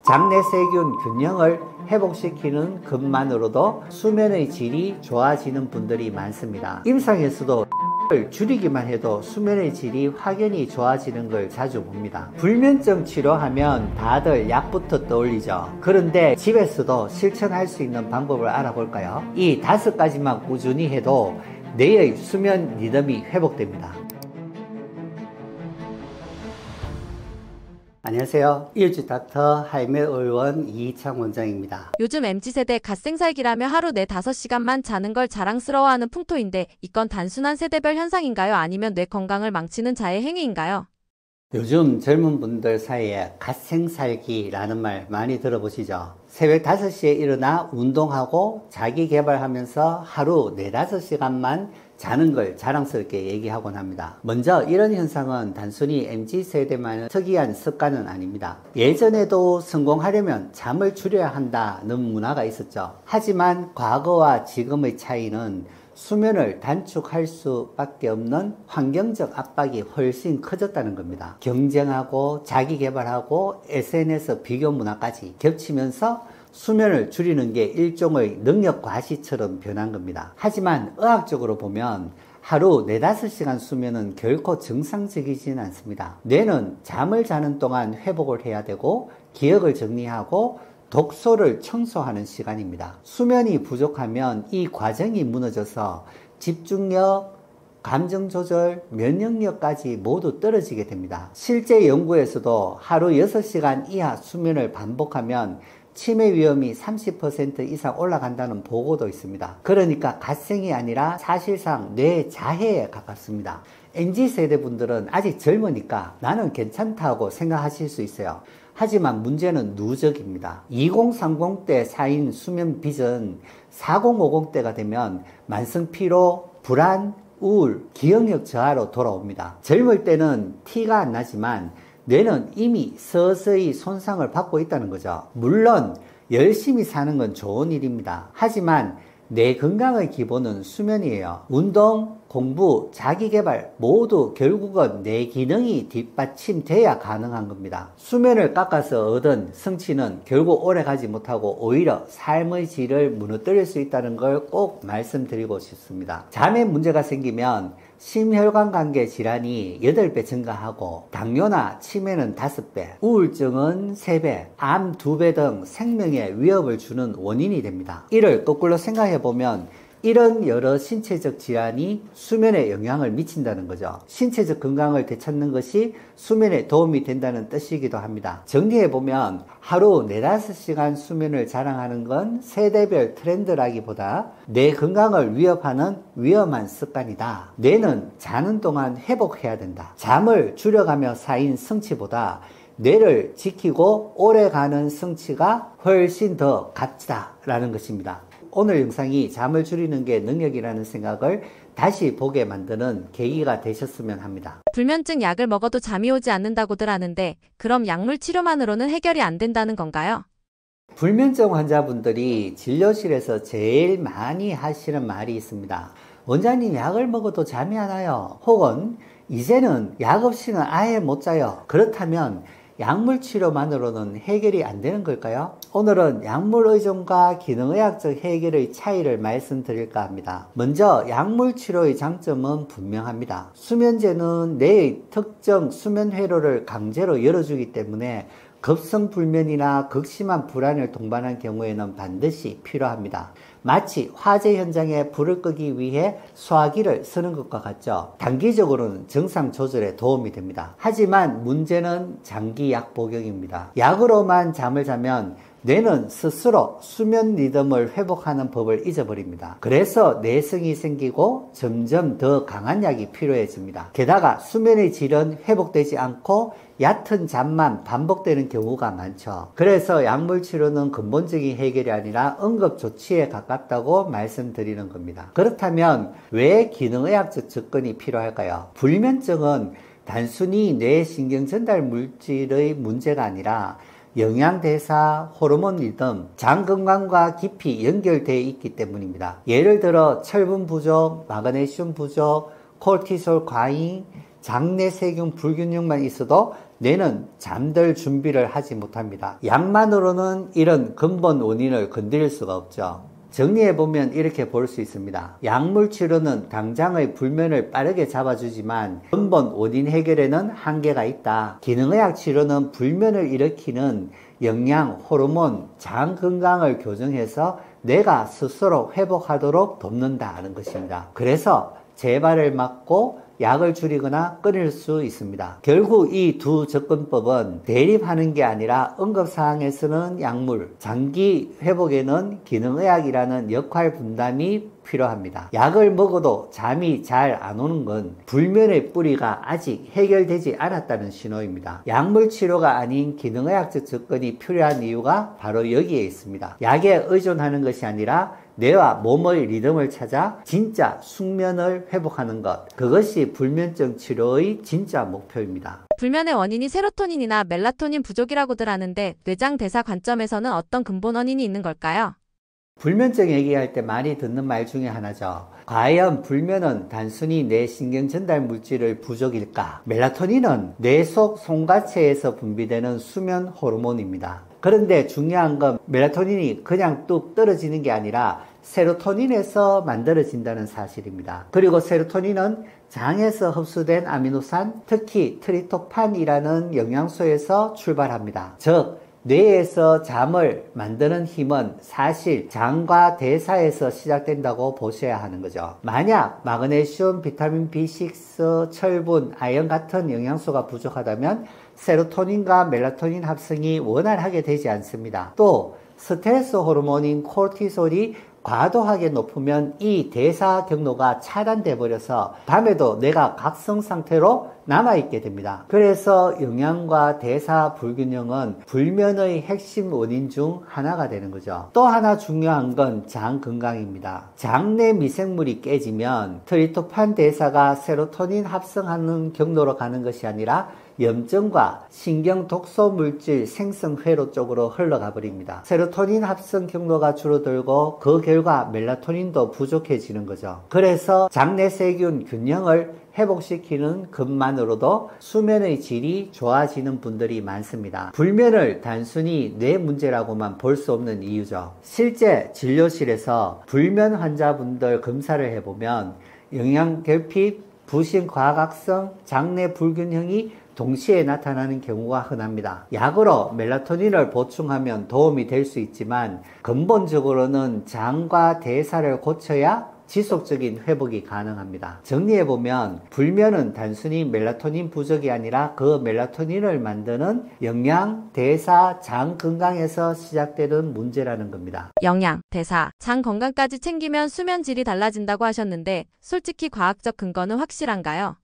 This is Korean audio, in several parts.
장내세균 균형을 회복시키는 것만으로도 수면의 질이 좋아지는 분들이 많습니다. 임상에서도 를 줄이기만 해도 수면의 질이 확연히 좋아지는 걸 자주 봅니다. 불면증 치료하면 다들 약부터 떠올리죠. 그런데 집에서도 실천할 수 있는 방법을 알아볼까요? 이 5가지만 꾸준히 해도 뇌의 수면 리듬이 회복됩니다. 안녕하세요. 이웃집 닥터 하이멜 의원 이희창 원장입니다. 요즘 MZ세대 갓생살기라며 하루 4-5시간만 자는 걸 자랑스러워하는 풍토인데 이건 단순한 세대별 현상인가요? 아니면 뇌 건강을 망치는 자해 행위인가요? 요즘 젊은 분들 사이에 갓생살기라는 말 많이 들어보시죠? 새벽 5시에 일어나 운동하고 자기 개발하면서 하루 4-5시간만 자는 걸 자랑스럽게 얘기하곤 합니다. 먼저 이런 현상은 단순히 MZ세대만의 특이한 습관은 아닙니다. 예전에도 성공하려면 잠을 줄여야 한다는 문화가 있었죠. 하지만 과거와 지금의 차이는 수면을 단축할 수밖에 없는 환경적 압박이 훨씬 커졌다는 겁니다. 경쟁하고 자기 개발하고 SNS 비교 문화까지 겹치면서 수면을 줄이는 게 일종의 능력 과시처럼 변한 겁니다. 하지만 의학적으로 보면 하루 4-5시간 수면은 결코 정상적이지는 않습니다. 뇌는 잠을 자는 동안 회복을 해야 되고 기억을 정리하고 독소를 청소하는 시간입니다. 수면이 부족하면 이 과정이 무너져서 집중력, 감정조절, 면역력까지 모두 떨어지게 됩니다. 실제 연구에서도 하루 6시간 이하 수면을 반복하면 치매 위험이 30% 이상 올라간다는 보고도 있습니다. 그러니까 갓생이 아니라 사실상 뇌 자해에 가깝습니다. MZ세대 분들은 아직 젊으니까 나는 괜찮다고 생각하실 수 있어요. 하지만 문제는 누적입니다. 2030 때 쌓인 수면 빚은 4050 때가 되면 만성피로, 불안, 우울, 기억력 저하로 돌아옵니다. 젊을 때는 티가 안 나지만 뇌는 이미 서서히 손상을 받고 있다는 거죠. 물론 열심히 사는 건 좋은 일입니다. 하지만 뇌 건강의 기본은 수면이에요. 운동, 공부, 자기개발 모두 결국은 뇌 기능이 뒷받침돼야 가능한 겁니다. 수면을 깎아서 얻은 성취는 결국 오래가지 못하고 오히려 삶의 질을 무너뜨릴 수 있다는 걸 꼭 말씀드리고 싶습니다. 잠에 문제가 생기면 심혈관관계 질환이 8배 증가하고 당뇨나 치매는 5배, 우울증은 3배, 암 2배 등 생명에 위협을 주는 원인이 됩니다. 이를 거꾸로 생각해보면 이런 여러 신체적 질환이 수면에 영향을 미친다는 거죠. 신체적 건강을 되찾는 것이 수면에 도움이 된다는 뜻이기도 합니다. 정리해보면 하루 4-5시간 수면을 자랑하는 건 세대별 트렌드라기보다 뇌 건강을 위협하는 위험한 습관이다. 뇌는 자는 동안 회복해야 된다. 잠을 줄여가며 쌓인 성취보다 뇌를 지키고 오래가는 성취가 훨씬 더 값지다라는 것입니다. 오늘 영상이 잠을 줄이는 게 능력이라는 생각을 다시 보게 만드는 계기가 되셨으면 합니다. 불면증 약을 먹어도 잠이 오지 않는다고들 하는데 그럼 약물 치료만으로는 해결이 안 된다는 건가요? 불면증 환자분들이 진료실에서 제일 많이 하시는 말이 있습니다. 원장님, 약을 먹어도 잠이 안 와요. 혹은 이제는 약 없이는 아예 못 자요. 그렇다면 약물 치료만으로는 해결이 안 되는 걸까요? 오늘은 약물 의존과 기능의학적 해결의 차이를 말씀드릴까 합니다. 먼저 약물 치료의 장점은 분명합니다. 수면제는 뇌의 특정 수면 회로를 강제로 열어주기 때문에 급성불면이나 극심한 불안을 동반한 경우에는 반드시 필요합니다. 마치 화재 현장에 불을 끄기 위해 소화기를 쓰는 것과 같죠. 단기적으로는 정상 조절에 도움이 됩니다. 하지만 문제는 장기 약 복용입니다. 약으로만 잠을 자면 뇌는 스스로 수면 리듬을 회복하는 법을 잊어버립니다. 그래서 내성이 생기고 점점 더 강한 약이 필요해집니다. 게다가 수면의 질은 회복되지 않고 얕은 잠만 반복되는 경우가 많죠. 그래서 약물 치료는 근본적인 해결이 아니라 응급조치에 가깝다고 말씀드리는 겁니다. 그렇다면 왜 기능의학적 접근이 필요할까요? 불면증은 단순히 뇌 신경 전달 물질의 문제가 아니라 영양대사, 호르몬 리듬, 장 건강과 깊이 연결되어 있기 때문입니다. 예를 들어 철분 부족, 마그네슘 부족, 코르티솔 과잉, 장내 세균 불균형만 있어도 뇌는 잠들 준비를 하지 못합니다. 약만으로는 이런 근본 원인을 건드릴 수가 없죠. 정리해보면 이렇게 볼 수 있습니다. 약물 치료는 당장의 불면을 빠르게 잡아주지만 근본 원인 해결에는 한계가 있다. 기능의학 치료는 불면을 일으키는 영양, 호르몬, 장 건강을 교정해서 뇌가 스스로 회복하도록 돕는다는 것입니다. 그래서 재발을 막고 약을 줄이거나 끊을 수 있습니다. 결국 이 두 접근법은 대립하는 게 아니라 응급사항에서는 약물, 장기 회복에는 기능의학이라는 역할 분담이 필요합니다. 약을 먹어도 잠이 잘 안 오는 건 불면의 뿌리가 아직 해결되지 않았다는 신호입니다. 약물 치료가 아닌 기능의학적 접근이 필요한 이유가 바로 여기에 있습니다. 약에 의존하는 것이 아니라 뇌와 몸의 리듬을 찾아 진짜 숙면을 회복하는 것. 그것이 불면증 치료의 진짜 목표입니다. 불면의 원인이 세로토닌이나 멜라토닌 부족이라고들 하는데 뇌장 대사 관점에서는 어떤 근본 원인이 있는 걸까요? 불면증 얘기할 때 많이 듣는 말 중에 하나죠. 과연 불면은 단순히 뇌 신경 전달 물질의 부족일까? 멜라토닌은 뇌 속 송가체에서 분비되는 수면 호르몬입니다. 그런데 중요한 건 멜라토닌이 그냥 뚝 떨어지는 게 아니라 세로토닌에서 만들어진다는 사실입니다. 그리고 세로토닌은 장에서 흡수된 아미노산, 특히 트리토판이라는 영양소에서 출발합니다. 즉, 뇌에서 잠을 만드는 힘은 사실 장과 대사에서 시작된다고 보셔야 하는 거죠. 만약 마그네슘, 비타민 B6, 철분, 아연 같은 영양소가 부족하다면 세로토닌과 멜라토닌 합성이 원활하게 되지 않습니다. 또 스트레스 호르몬인 코르티솔이 과도하게 높으면 이 대사 경로가 차단돼 버려서 밤에도 뇌가 각성 상태로 남아있게 됩니다. 그래서 영양과 대사 불균형은 불면의 핵심 원인 중 하나가 되는 거죠. 또 하나 중요한 건 장 건강입니다. 장내 미생물이 깨지면 트리토판 대사가 세로토닌 합성하는 경로로 가는 것이 아니라 염증과 신경 독소 물질 생성 회로 쪽으로 흘러가 버립니다. 세로토닌 합성 경로가 줄어들고 그 결과 멜라토닌도 부족해지는 거죠. 그래서 장내 세균 균형을 회복시키는 것만으로도 수면의 질이 좋아지는 분들이 많습니다. 불면을 단순히 뇌 문제라고만 볼 수 없는 이유죠. 실제 진료실에서 불면 환자분들 검사를 해보면 영양결핍, 부신과각성, 장내 불균형이 동시에 나타나는 경우가 흔합니다. 약으로 멜라토닌을 보충하면 도움이 될 수 있지만 근본적으로는 장과 대사를 고쳐야 지속적인 회복이 가능합니다. 정리해보면 불면은 단순히 멜라토닌 부족이 아니라 그 멜라토닌을 만드는 영양, 대사, 장 건강에서 시작되는 문제라는 겁니다. 영양, 대사, 장 건강까지 챙기면 수면 질이 달라진다고 하셨는데 솔직히 과학적 근거는 확실한가요?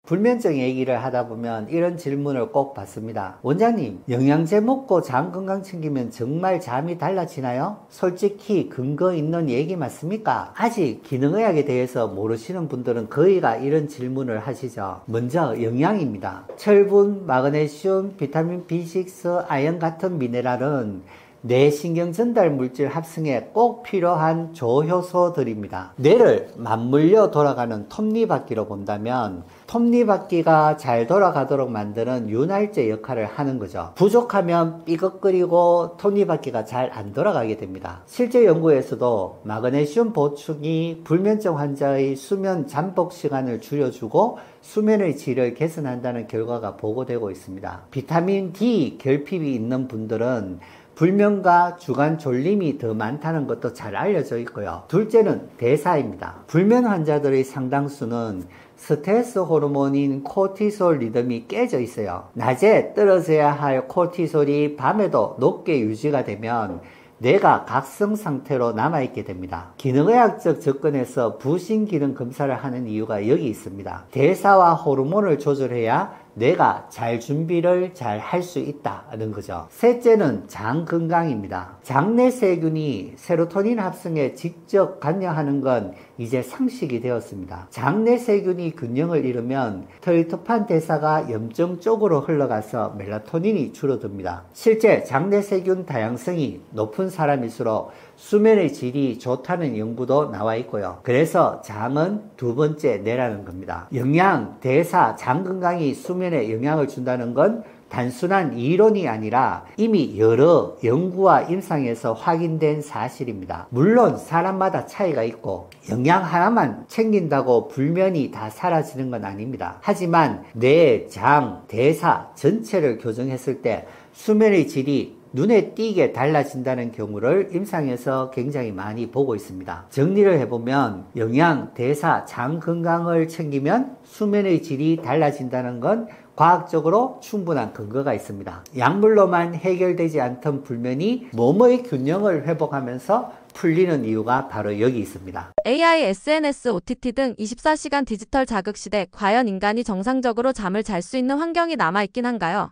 불면증 얘기를 하다 보면 이런 질문을 꼭 받습니다. 원장님, 영양제 먹고 장 건강 챙기면 정말 잠이 달라지나요? 솔직히 근거 있는 얘기 맞습니까? 아직 기능의학에 대해서 모르시는 분들은 거의가 이런 질문을 하시죠. 먼저 영양입니다. 철분, 마그네슘, 비타민 B6, 아연 같은 미네랄은 뇌 신경 전달 물질 합성에 꼭 필요한 조효소들입니다. 뇌를 맞물려 돌아가는 톱니바퀴로 본다면 톱니바퀴가 잘 돌아가도록 만드는 윤활제 역할을 하는 거죠. 부족하면 삐걱거리고 톱니바퀴가 잘 안 돌아가게 됩니다. 실제 연구에서도 마그네슘 보충이 불면증 환자의 수면 잠복 시간을 줄여주고 수면의 질을 개선한다는 결과가 보고되고 있습니다. 비타민 D 결핍이 있는 분들은 불면과 주간 졸림이 더 많다는 것도 잘 알려져 있고요. 둘째는 대사입니다. 불면 환자들의 상당수는 스트레스 호르몬인 코르티솔 리듬이 깨져 있어요. 낮에 떨어져야 할 코르티솔이 밤에도 높게 유지가 되면 뇌가 각성 상태로 남아있게 됩니다. 기능의학적 접근에서 부신기능 검사를 하는 이유가 여기 있습니다. 대사와 호르몬을 조절해야 뇌가 잘 준비를 잘 할 수 있다는 거죠. 셋째는 장 건강입니다. 장내 세균이 세로토닌 합성에 직접 관여하는 건 이제 상식이 되었습니다. 장내 세균이 균형을 잃으면 트리토판 대사가 염증 쪽으로 흘러가서 멜라토닌이 줄어듭니다. 실제 장내 세균 다양성이 높은 사람일수록 수면의 질이 좋다는 연구도 나와 있고요. 그래서 장은 두 번째 뇌라는 겁니다. 영양, 대사, 장 건강이 수면에 영향을 준다는 건 단순한 이론이 아니라 이미 여러 연구와 임상에서 확인된 사실입니다. 물론 사람마다 차이가 있고 영양 하나만 챙긴다고 불면이 다 사라지는 건 아닙니다. 하지만 뇌, 장, 대사 전체를 교정했을 때 수면의 질이 눈에 띄게 달라진다는 경우를 임상에서 굉장히 많이 보고 있습니다. 정리를 해보면 영양, 대사, 장 건강을 챙기면 수면의 질이 달라진다는 건 과학적으로 충분한 근거가 있습니다. 약물로만 해결되지 않던 불면이 몸의 균형을 회복하면서 풀리는 이유가 바로 여기 있습니다. AI, SNS, OTT 등 24시간 디지털 자극 시대, 과연 인간이 정상적으로 잠을 잘 수 있는 환경이 남아있긴 한가요?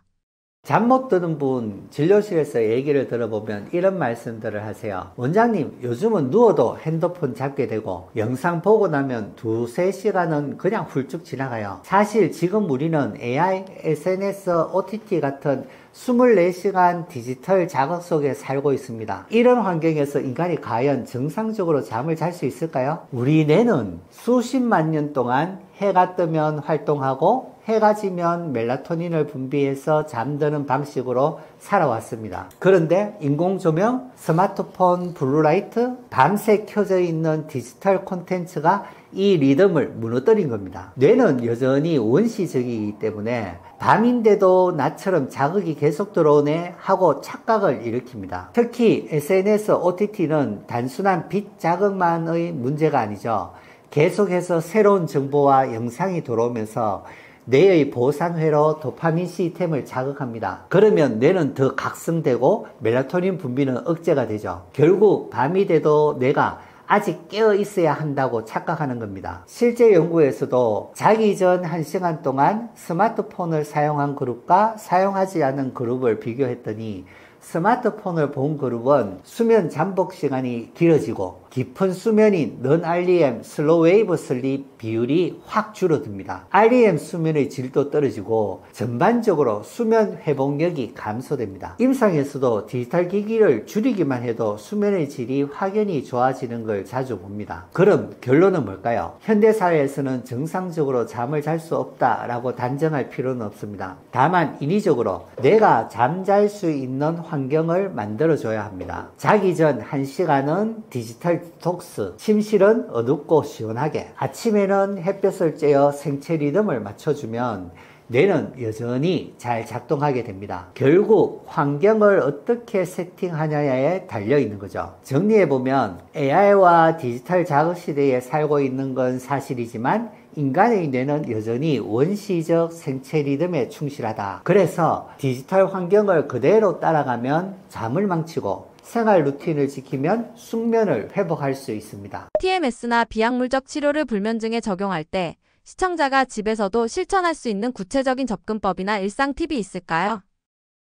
잠 못 드는 분 진료실에서 얘기를 들어보면 이런 말씀들을 하세요. 원장님, 요즘은 누워도 핸드폰 잡게 되고 영상 보고 나면 2-3시간은 그냥 훌쩍 지나가요. 사실 지금 우리는 AI, SNS, OTT 같은 24시간 디지털 자극 속에 살고 있습니다. 이런 환경에서 인간이 과연 정상적으로 잠을 잘 수 있을까요? 우리 뇌는 수십만 년 동안 해가 뜨면 활동하고 해가 지면 멜라토닌을 분비해서 잠드는 방식으로 살아왔습니다. 그런데 인공조명, 스마트폰 블루라이트, 밤새 켜져 있는 디지털 콘텐츠가 이 리듬을 무너뜨린 겁니다. 뇌는 여전히 원시적이기 때문에 밤인데도 나처럼 자극이 계속 들어오네 하고 착각을 일으킵니다. 특히 SNS, OTT는 단순한 빛 자극만의 문제가 아니죠. 계속해서 새로운 정보와 영상이 들어오면서 뇌의 보상회로 도파민 시스템을 자극합니다. 그러면 뇌는 더 각성되고 멜라토닌 분비는 억제가 되죠. 결국 밤이 돼도 뇌가 아직 깨어 있어야 한다고 착각하는 겁니다. 실제 연구에서도 자기 전 1시간 동안 스마트폰을 사용한 그룹과 사용하지 않은 그룹을 비교했더니 스마트폰을 본 그룹은 수면 잠복 시간이 길어지고 깊은 수면인 non-REM 슬로우 웨이브 슬립 비율이 확 줄어듭니다. REM 수면의 질도 떨어지고 전반적으로 수면 회복력이 감소됩니다. 임상에서도 디지털 기기를 줄이기만 해도 수면의 질이 확연히 좋아지는 걸 자주 봅니다. 그럼 결론은 뭘까요? 현대사회에서는 정상적으로 잠을 잘 수 없다라고 단정할 필요는 없습니다. 다만 인위적으로 내가 잠잘 수 있는 환경을 만들어줘야 합니다. 자기 전 1시간은 디지털 디톡스, 침실은 어둡고 시원하게, 아침에는 햇볕을 쬐어 생체 리듬을 맞춰주면 뇌는 여전히 잘 작동하게 됩니다. 결국 환경을 어떻게 세팅하냐에 달려 있는 거죠. 정리해보면 AI와 디지털 자극 시대에 살고 있는 건 사실이지만 인간의 뇌는 여전히 원시적 생체 리듬에 충실하다. 그래서 디지털 환경을 그대로 따라가면 잠을 망치고 생활 루틴을 지키면 숙면을 회복할 수 있습니다. TMS나 비약물적 치료를 불면증에 적용할 때 시청자가 집에서도 실천할 수 있는 구체적인 접근법이나 일상 팁이 있을까요?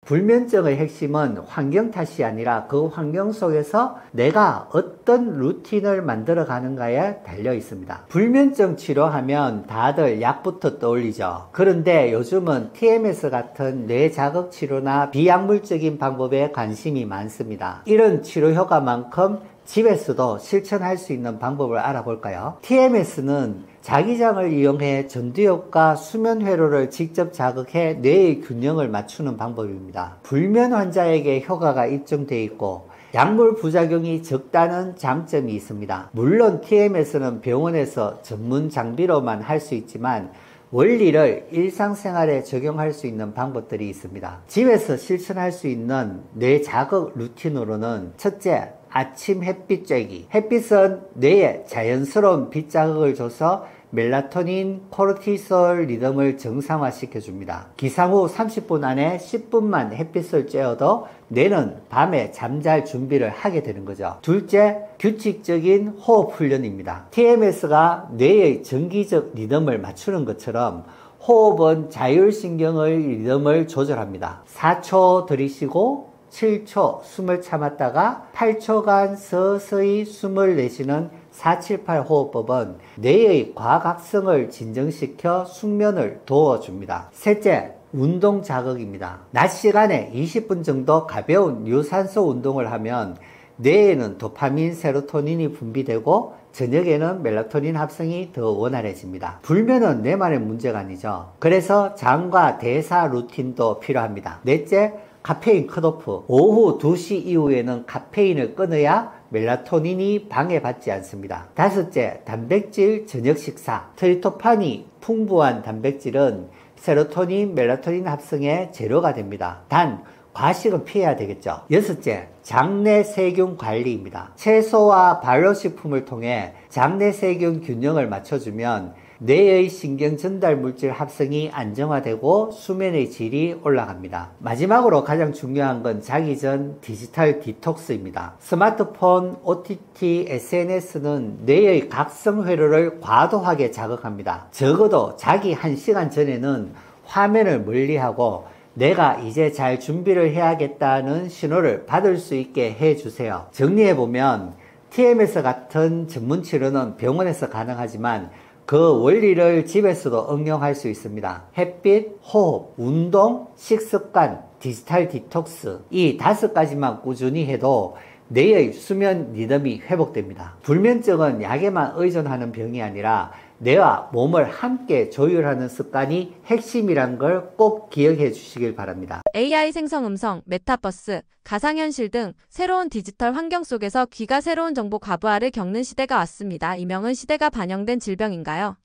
불면증의 핵심은 환경 탓이 아니라 그 환경 속에서 내가 어떤 루틴을 만들어 가는가에 달려 있습니다. 불면증 치료하면 다들 약부터 떠올리죠. 그런데 요즘은 TMS 같은 뇌 자극 치료나 비약물적인 방법에 관심이 많습니다. 이런 치료 효과만큼 집에서도 실천할 수 있는 방법을 알아볼까요? TMS는 자기장을 이용해 전두엽과 수면 회로를 직접 자극해 뇌의 균형을 맞추는 방법입니다. 불면 환자에게 효과가 입증되어 있고 약물 부작용이 적다는 장점이 있습니다. 물론 TMS는 병원에서 전문 장비로만 할 수 있지만 원리를 일상생활에 적용할 수 있는 방법들이 있습니다. 집에서 실천할 수 있는 뇌 자극 루틴으로는 첫째, 아침 햇빛 쬐기. 햇빛은 뇌에 자연스러운 빛 자극을 줘서 멜라토닌, 코르티솔 리듬을 정상화시켜줍니다. 기상 후 30분 안에 10분만 햇빛을 쬐어도 뇌는 밤에 잠잘 준비를 하게 되는 거죠. 둘째, 규칙적인 호흡 훈련입니다. TMS가 뇌의 정기적 리듬을 맞추는 것처럼 호흡은 자율신경의 리듬을 조절합니다. 4초 들이쉬고 7초 숨을 참았다가 8초간 서서히 숨을 내쉬는 478 호흡법은 뇌의 과각성을 진정시켜 숙면을 도와줍니다. 셋째, 운동 자극입니다. 낮 시간에 20분 정도 가벼운 유산소 운동을 하면 뇌에는 도파민, 세로토닌이 분비되고 저녁에는 멜라토닌 합성이 더 원활해집니다. 불면은 뇌만의 문제가 아니죠. 그래서 장과 대사 루틴도 필요합니다. 넷째, 카페인 컷오프. 오후 2시 이후에는 카페인을 끊어야 멜라토닌이 방해받지 않습니다. 다섯째, 단백질 저녁 식사. 트리토판이 풍부한 단백질은 세로토닌, 멜라토닌 합성의 재료가 됩니다. 단, 과식은 피해야 되겠죠. 여섯째, 장내 세균 관리입니다. 채소와 발효식품을 통해 장내 세균 균형을 맞춰주면 뇌의 신경 전달 물질 합성이 안정화되고 수면의 질이 올라갑니다. 마지막으로 가장 중요한 건 자기 전 디지털 디톡스입니다. 스마트폰, OTT, SNS는 뇌의 각성 회로를 과도하게 자극합니다. 적어도 자기 1시간 전에는 화면을 멀리하고 내가 이제 잘 준비를 해야겠다는 신호를 받을 수 있게 해주세요. 정리해보면 TMS 같은 전문 치료는 병원에서 가능하지만 그 원리를 집에서도 응용할 수 있습니다. 햇빛, 호흡, 운동, 식습관, 디지털 디톡스 이 5가지만 꾸준히 해도 뇌의 수면 리듬이 회복됩니다. 불면증은 약에만 의존하는 병이 아니라 뇌와 몸을 함께 조율하는 습관이 핵심이란 걸 꼭 기억해 주시길 바랍니다. AI 생성 음성, 메타버스, 가상현실 등 새로운 디지털 환경 속에서 귀가 새로운 정보 과부하를 겪는 시대가 왔습니다. 이명은 시대가 반영된 질병인가요?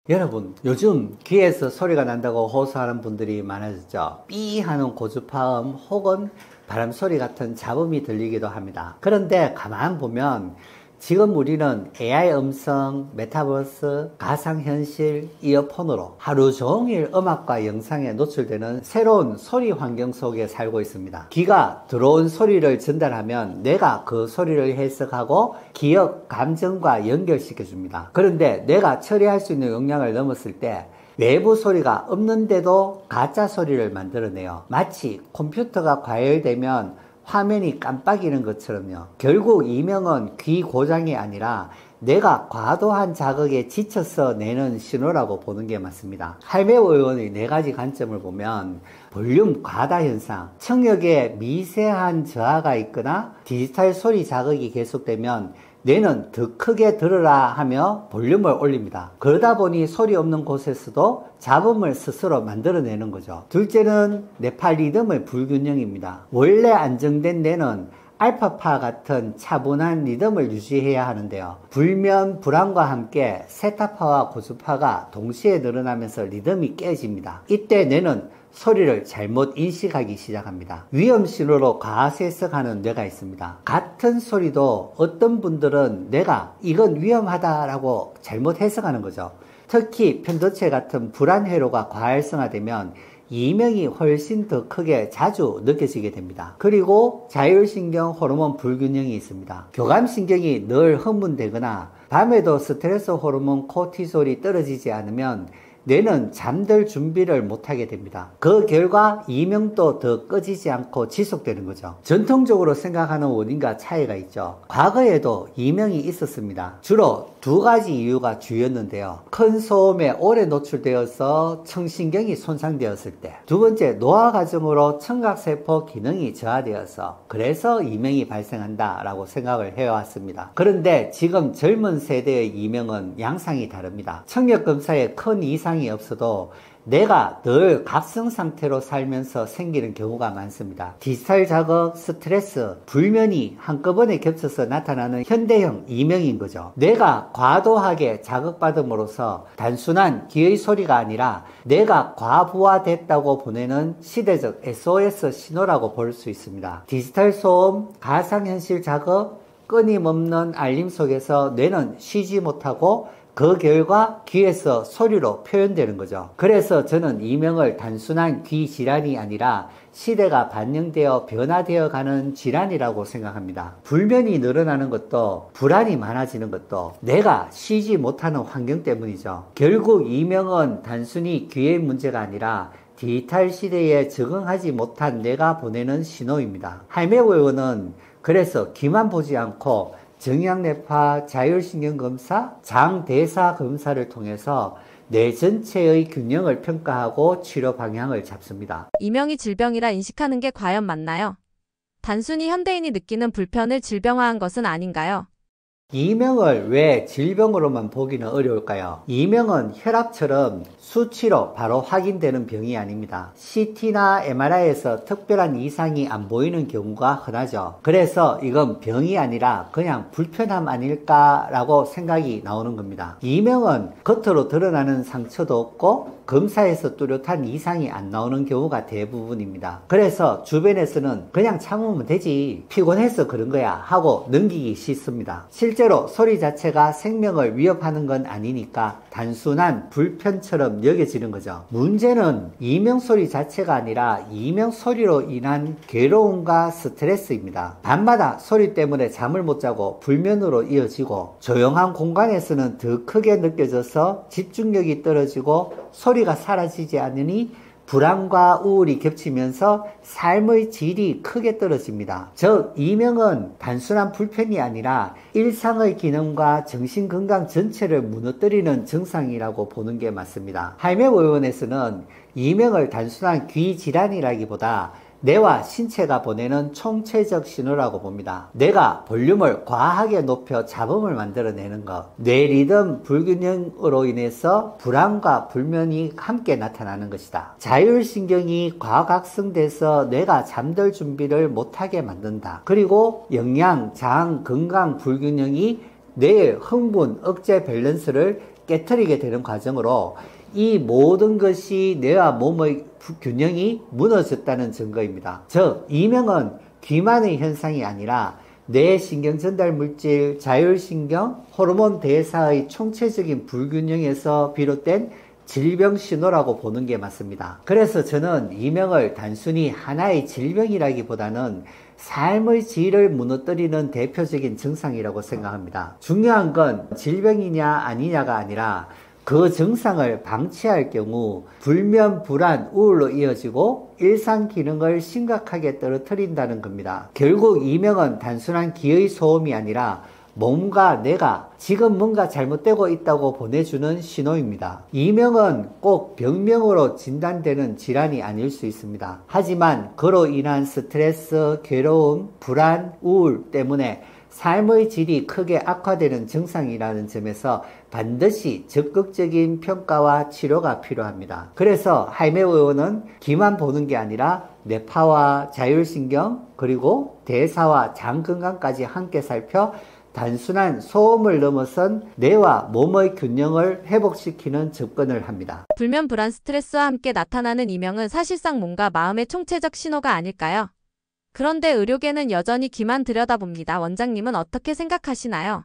여러분, 요즘 귀에서 소리가 난다고 호소하는 분들이 많아졌죠. 삐 하는 고주파음 혹은 바람소리 같은 잡음이 들리기도 합니다. 그런데 가만 보면 지금 우리는 AI 음성, 메타버스, 가상현실, 이어폰으로 하루 종일 음악과 영상에 노출되는 새로운 소리 환경 속에 살고 있습니다. 귀가 들어온 소리를 전달하면 뇌가 그 소리를 해석하고 기억, 감정과 연결시켜줍니다. 그런데 뇌가 처리할 수 있는 용량을 넘었을 때 외부 소리가 없는데도 가짜 소리를 만들어내요. 마치 컴퓨터가 과열되면 화면이 깜빡이는 것처럼요. 결국 이명은 귀 고장이 아니라 내가 과도한 자극에 지쳐서 내는 신호라고 보는 게 맞습니다. 할매우 의원의 4가지 관점을 보면 볼륨 과다 현상, 청력에 미세한 저하가 있거나 디지털 소리 자극이 계속되면 뇌는 더 크게 들으라 하며 볼륨을 올립니다. 그러다 보니 소리 없는 곳에서도 잡음을 스스로 만들어내는 거죠. 둘째는 뇌파 리듬의 불균형입니다. 원래 안정된 뇌는 알파파 같은 차분한 리듬을 유지해야 하는데요. 불면, 불안과 함께 세타파와 고주파가 동시에 늘어나면서 리듬이 깨집니다. 이때 뇌는 소리를 잘못 인식하기 시작합니다. 위험 신호로 과세석하는 뇌가 있습니다. 같은 소리도 어떤 분들은 뇌가 이건 위험하다라고 잘못 해석하는 거죠. 특히 편도체 같은 불안 회로가 과활성화되면 이명이 훨씬 더 크게 자주 느껴지게 됩니다. 그리고 자율신경 호르몬 불균형이 있습니다. 교감신경이 늘 흥분되거나 밤에도 스트레스 호르몬 코티솔이 떨어지지 않으면 뇌는 잠들 준비를 못하게 됩니다. 그 결과 이명도 더 꺼지지 않고 지속되는 거죠. 전통적으로 생각하는 원인과 차이가 있죠. 과거에도 이명이 있었습니다. 주로 2가지 이유가 주였는데요. 큰 소음에 오래 노출되어서 청신경이 손상되었을 때, 두 번째 노화 과정으로 청각세포 기능이 저하되어서 그래서 이명이 발생한다 라고 생각을 해왔습니다. 그런데 지금 젊은 세대의 이명은 양상이 다릅니다. 청력검사에 큰 이상이 없어도 내가 늘 각성 상태로 살면서 생기는 경우가 많습니다. 디지털 자극, 스트레스, 불면이 한꺼번에 겹쳐서 나타나는 현대형 이명인 거죠. 뇌가 과도하게 자극받음으로써 단순한 귀의 소리가 아니라 뇌가 과부하됐다고 보내는 시대적 SOS 신호라고 볼 수 있습니다. 디지털 소음, 가상현실 자극, 끊임없는 알림 속에서 뇌는 쉬지 못하고 그 결과 귀에서 소리로 표현되는 거죠. 그래서 저는 이명을 단순한 귀 질환이 아니라 시대가 반영되어 변화되어 가는 질환이라고 생각합니다. 불면이 늘어나는 것도 불안이 많아지는 것도 내가 쉬지 못하는 환경 때문이죠. 결국 이명은 단순히 귀의 문제가 아니라 디지털 시대에 적응하지 못한 뇌가 보내는 신호입니다. 할매우 의원은 그래서 귀만 보지 않고 정형내파, 자율신경검사, 장대사 검사를 통해서 뇌 전체의 균형을 평가하고 치료 방향을 잡습니다. 이명이 질병이라 인식하는 게 과연 맞나요? 단순히 현대인이 느끼는 불편을 질병화한 것은 아닌가요? 이명을 왜 질병으로만 보기는 어려울까요? 이명은 혈압처럼 수치로 바로 확인되는 병이 아닙니다. CT나 MRI에서 특별한 이상이 안 보이는 경우가 흔하죠. 그래서 이건 병이 아니라 그냥 불편함 아닐까라고 생각이 나오는 겁니다. 이명은 겉으로 드러나는 상처도 없고 검사에서 뚜렷한 이상이 안 나오는 경우가 대부분입니다. 그래서 주변에서는 그냥 참으면 되지, 피곤해서 그런 거야 하고 넘기기 쉽습니다. 실제로 소리 자체가 생명을 위협하는 건 아니니까 단순한 불편처럼 여겨지는 거죠. 문제는 이명 소리 자체가 아니라 이명 소리로 인한 괴로움과 스트레스입니다. 밤마다 소리 때문에 잠을 못 자고 불면으로 이어지고, 조용한 공간에서는 더 크게 느껴져서 집중력이 떨어지고 소리가 사라지지 않으니 불안과 우울이 겹치면서 삶의 질이 크게 떨어집니다. 즉, 이명은 단순한 불편이 아니라 일상의 기능과 정신건강 전체를 무너뜨리는 증상이라고 보는 게 맞습니다. 할매의원에서는 이명을 단순한 귀 질환이라기보다 뇌와 신체가 보내는 총체적 신호라고 봅니다. 뇌가 볼륨을 과하게 높여 잡음을 만들어내는 것, 뇌 리듬 불균형으로 인해서 불안과 불면이 함께 나타나는 것이다. 자율신경이 과각성돼서 뇌가 잠들 준비를 못하게 만든다. 그리고 영양, 장, 건강 불균형이 뇌의 흥분, 억제 밸런스를 깨트리게 되는 과정으로 이 모든 것이 뇌와 몸의 균형이 무너졌다는 증거입니다. 즉, 이명은 귀만의 현상이 아니라 뇌 신경 전달 물질, 자율신경, 호르몬 대사의 총체적인 불균형에서 비롯된 질병 신호라고 보는 게 맞습니다. 그래서 저는 이명을 단순히 하나의 질병이라기보다는 삶의 질을 무너뜨리는 대표적인 증상이라고 생각합니다. 중요한 건 질병이냐 아니냐가 아니라 그 증상을 방치할 경우 불면, 불안, 우울로 이어지고 일상 기능을 심각하게 떨어뜨린다는 겁니다. 결국 이명은 단순한 기의 소음이 아니라 몸과 뇌가 지금 뭔가 잘못되고 있다고 보내주는 신호입니다. 이명은 꼭 병명으로 진단되는 질환이 아닐 수 있습니다. 하지만 그로 인한 스트레스, 괴로움, 불안, 우울 때문에 삶의 질이 크게 악화되는 증상이라는 점에서 반드시 적극적인 평가와 치료가 필요합니다. 그래서 할매의원은 귀만 보는 게 아니라 뇌파와 자율신경, 그리고 대사와 장 건강까지 함께 살펴 단순한 소음을 넘어선 뇌와 몸의 균형을 회복시키는 접근을 합니다. 불면, 불안, 스트레스와 함께 나타나는 이명은 사실상 뭔가 마음의 총체적 신호가 아닐까요? 그런데 의료계는 여전히 귀만 들여다봅니다. 원장님은 어떻게 생각하시나요?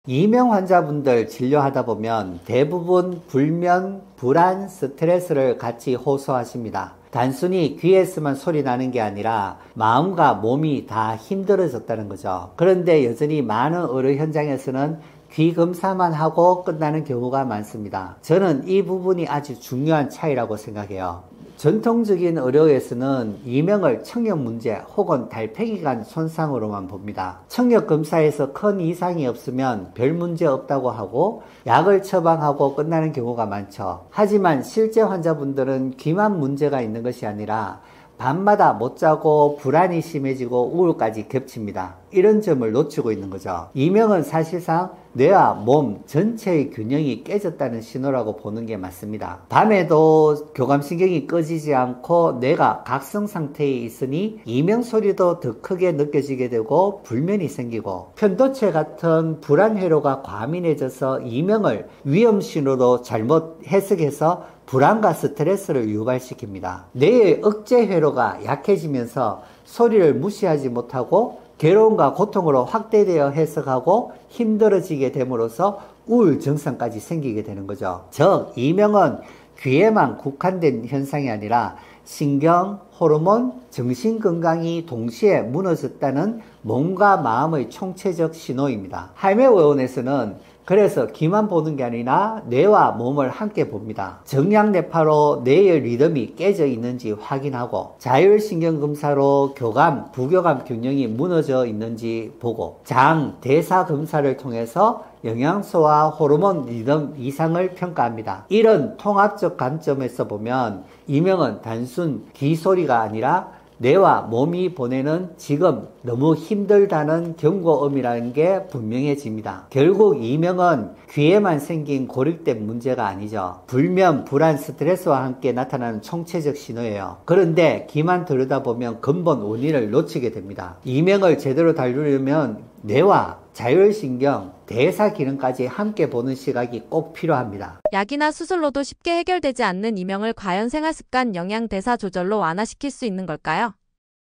이명 환자분들 진료하다 보면 대부분 불면, 불안, 스트레스를 같이 호소하십니다. 단순히 귀에서만 소리 나는 게 아니라 마음과 몸이 다 힘들어졌다는 거죠. 그런데 여전히 많은 의료 현장에서는 귀 검사만 하고 끝나는 경우가 많습니다. 저는 이 부분이 아주 중요한 차이라고 생각해요. 전통적인 의료에서는 이명을 청력 문제 혹은 달팽이관 손상으로만 봅니다. 청력 검사에서 큰 이상이 없으면 별 문제 없다고 하고 약을 처방하고 끝나는 경우가 많죠. 하지만 실제 환자분들은 귀만 문제가 있는 것이 아니라 밤마다 못 자고 불안이 심해지고 우울까지 겹칩니다. 이런 점을 놓치고 있는 거죠. 이명은 사실상 뇌와 몸 전체의 균형이 깨졌다는 신호라고 보는 게 맞습니다. 밤에도 교감신경이 꺼지지 않고 뇌가 각성 상태에 있으니 이명 소리도 더 크게 느껴지게 되고 불면이 생기고, 편도체 같은 불안 회로가 과민해져서 이명을 위험 신호로 잘못 해석해서 불안과 스트레스를 유발시킵니다. 뇌의 억제 회로가 약해지면서 소리를 무시하지 못하고 괴로움과 고통으로 확대되어 해석하고 힘들어지게 됨으로써 우울 증상까지 생기게 되는 거죠. 즉, 이명은 귀에만 국한된 현상이 아니라 신경, 호르몬, 정신건강이 동시에 무너졌다는 몸과 마음의 총체적 신호입니다. 할매의원에서는 그래서 귀만 보는 게 아니라 뇌와 몸을 함께 봅니다. 정량뇌파로 뇌의 리듬이 깨져 있는지 확인하고, 자율신경 검사로 교감, 부교감 균형이 무너져 있는지 보고, 장, 대사 검사를 통해서 영양소와 호르몬 리듬 이상을 평가합니다. 이런 통합적 관점에서 보면 이명은 단순 귀 소리가 아니라 뇌와 몸이 보내는 지금 너무 힘들다는 경고음이라는 게 분명해집니다. 결국 이명은 귀에만 생긴 고립된 문제가 아니죠. 불면, 불안, 스트레스와 함께 나타나는 총체적 신호예요. 그런데 귀만 들여다보면 근본 원인을 놓치게 됩니다. 이명을 제대로 다루려면 뇌와 자율신경, 대사 기능까지 함께 보는 시각이 꼭 필요합니다. 약이나 수술로도 쉽게 해결되지 않는 이명을 과연 생활습관, 영양, 대사 조절로 완화시킬 수 있는 걸까요?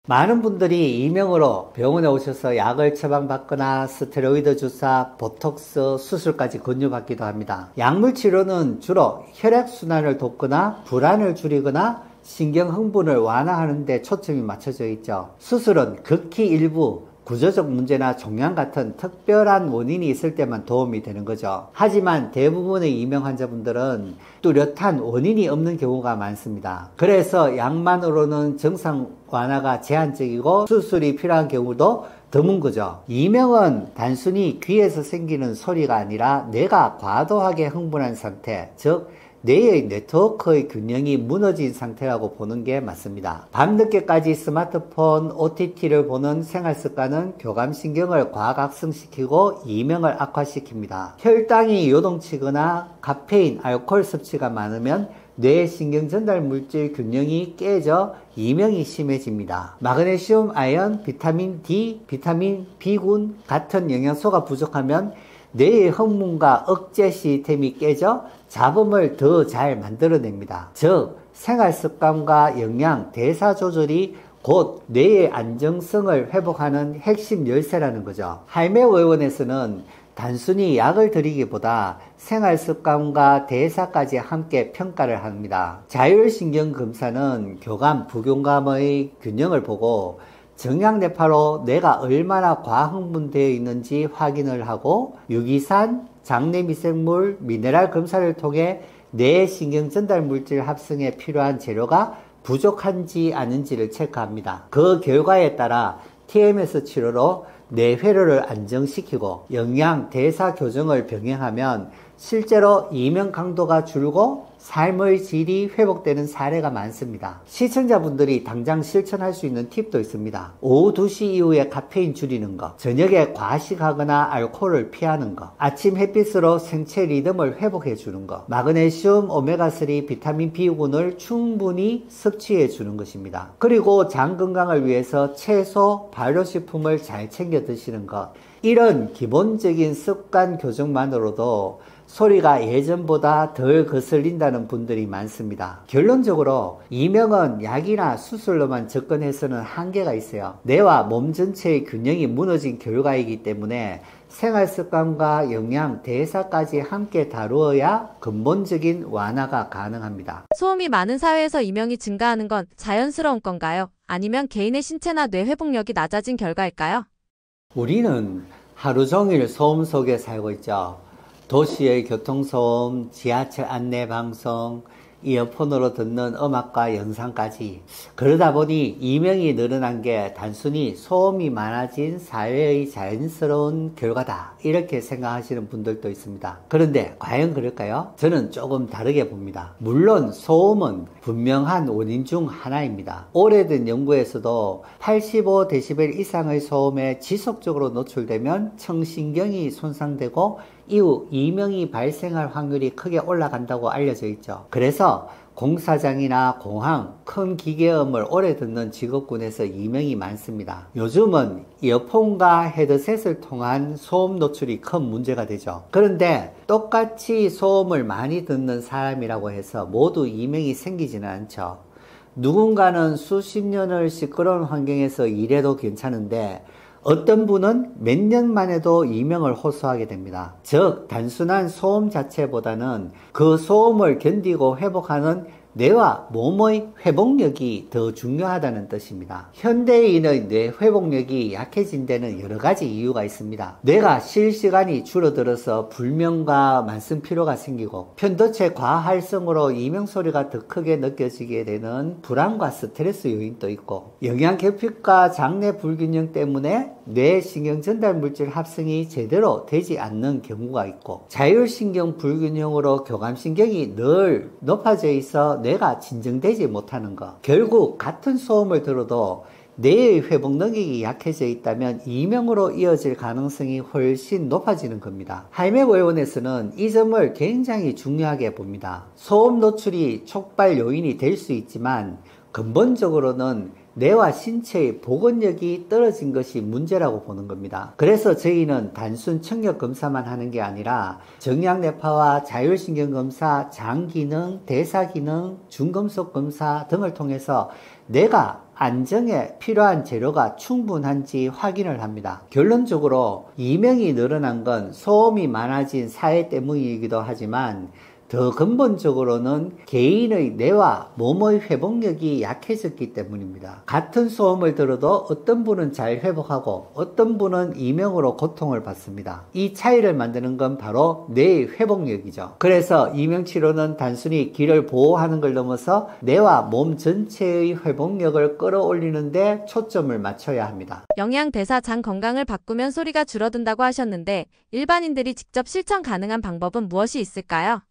많은 분들이 이명으로 병원에 오셔서 약을 처방받거나 스테로이드 주사, 보톡스, 수술까지 권유받기도 합니다. 약물 치료는 주로 혈액순환을 돕거나 불안을 줄이거나 신경 흥분을 완화하는 데 초점이 맞춰져 있죠. 수술은 극히 일부 구조적 문제나 종양 같은 특별한 원인이 있을 때만 도움이 되는 거죠. 하지만 대부분의 이명 환자분들은 뚜렷한 원인이 없는 경우가 많습니다. 그래서 약만으로는 증상 완화가 제한적이고 수술이 필요한 경우도 드문 거죠. 이명은 단순히 귀에서 생기는 소리가 아니라 뇌가 과도하게 흥분한 상태, 즉 뇌의 네트워크의 균형이 무너진 상태라고 보는 게 맞습니다. 밤늦게까지 스마트폰, OTT를 보는 생활습관은 교감신경을 과각성시키고 이명을 악화시킵니다. 혈당이 요동치거나 카페인, 알코올 섭취가 많으면 뇌 신경 전달 물질 균형이 깨져 이명이 심해집니다. 마그네슘, 아연, 비타민 D, 비타민 B군 같은 영양소가 부족하면 뇌의 흥분과 억제 시스템이 깨져 잡음을 더 잘 만들어냅니다. 즉 생활습관과 영양, 대사 조절이 곧 뇌의 안정성을 회복하는 핵심 열쇠라는 거죠. 할매의원에서는 단순히 약을 드리기보다 생활습관과 대사까지 함께 평가를 합니다. 자율신경검사는 교감, 부교감의 균형을 보고 정량뇌파로 뇌가 얼마나 과흥분되어 있는지 확인을 하고 유기산, 장내미생물, 미네랄 검사를 통해 뇌 신경 전달 물질 합성에 필요한 재료가 부족한지 아닌지를 체크합니다. 그 결과에 따라 TMS 치료로 뇌회로를 안정시키고 영양, 대사 교정을 병행하면 실제로 이명 강도가 줄고 삶의 질이 회복되는 사례가 많습니다. 시청자분들이 당장 실천할 수 있는 팁도 있습니다. 오후 2시 이후에 카페인 줄이는 것, 저녁에 과식하거나 알코올을 피하는 것, 아침 햇빛으로 생체 리듬을 회복해 주는 것, 마그네슘, 오메가3, 비타민 B군을 충분히 섭취해 주는 것입니다. 그리고 장 건강을 위해서 채소, 발효식품을 잘 챙겨 드시는 것, 이런 기본적인 습관 교정만으로도 소리가 예전보다 덜 거슬린다는 분들이 많습니다. 결론적으로 이명은 약이나 수술로만 접근해서는 한계가 있어요. 뇌와 몸 전체의 균형이 무너진 결과이기 때문에 생활습관과 영양, 대사까지 함께 다루어야 근본적인 완화가 가능합니다. 소음이 많은 사회에서 이명이 증가하는 건 자연스러운 건가요? 아니면 개인의 신체나 뇌 회복력이 낮아진 결과일까요? 우리는 하루 종일 소음 속에 살고 있죠. 도시의 교통소음, 지하철 안내방송, 이어폰으로 듣는 음악과 영상까지. 그러다 보니 이명이 늘어난 게 단순히 소음이 많아진 사회의 자연스러운 결과다, 이렇게 생각하시는 분들도 있습니다. 그런데 과연 그럴까요? 저는 조금 다르게 봅니다. 물론 소음은 분명한 원인 중 하나입니다. 오래된 연구에서도 85dB 이상의 소음에 지속적으로 노출되면 청신경이 손상되고 이후 이명이 발생할 확률이 크게 올라간다고 알려져 있죠. 그래서 공사장이나 공항, 큰 기계음을 오래 듣는 직업군에서 이명이 많습니다. 요즘은 이어폰과 헤드셋을 통한 소음 노출이 큰 문제가 되죠. 그런데 똑같이 소음을 많이 듣는 사람이라고 해서 모두 이명이 생기지는 않죠. 누군가는 수십 년을 시끄러운 환경에서 일해도 괜찮은데 어떤 분은 몇 년만 해도 이명을 호소하게 됩니다. 즉 단순한 소음 자체보다는 그 소음을 견디고 회복하는 뇌와 몸의 회복력이 더 중요하다는 뜻입니다. 현대인의 뇌 회복력이 약해진 데는 여러 가지 이유가 있습니다. 뇌가 쉴 시간이 줄어들어서 불면과 만성 피로가 생기고 편도체 과활성으로 이명 소리가 더 크게 느껴지게 되는 불안과 스트레스 요인도 있고 영양 결핍과 장내 불균형 때문에 뇌 신경 전달 물질 합성이 제대로 되지 않는 경우가 있고 자율신경 불균형으로 교감신경이 늘 높아져 있어 뇌가 진정되지 못하는 것. 결국 같은 소음을 들어도 뇌의 회복 능력이 약해져 있다면 이명으로 이어질 가능성이 훨씬 높아지는 겁니다. 할맥의원에서는 이 점을 굉장히 중요하게 봅니다. 소음 노출이 촉발 요인이 될 수 있지만 근본적으로는 뇌와 신체의 복원력이 떨어진 것이 문제라고 보는 겁니다. 그래서 저희는 단순 청력 검사만 하는 게 아니라 정량뇌파와 자율신경 검사, 장 기능, 대사 기능, 중금속 검사 등을 통해서 뇌가 안정에 필요한 재료가 충분한지 확인을 합니다. 결론적으로 이명이 늘어난 건 소음이 많아진 사회 때문이기도 하지만 더 근본적으로는 개인의 뇌와 몸의 회복력이 약해졌기 때문입니다. 같은 소음을 들어도 어떤 분은 잘 회복하고 어떤 분은 이명으로 고통을 받습니다. 이 차이를 만드는 건 바로 뇌의 회복력이죠. 그래서 이명치료는 단순히 귀를 보호하는 걸 넘어서 뇌와 몸 전체의 회복력을 끌어올리는 데 초점을 맞춰야 합니다. 영양, 대사, 장 건강을 바꾸면 소리가 줄어든다고 하셨는데 일반인들이 직접 실천 가능한 방법은 무엇이 있을까요?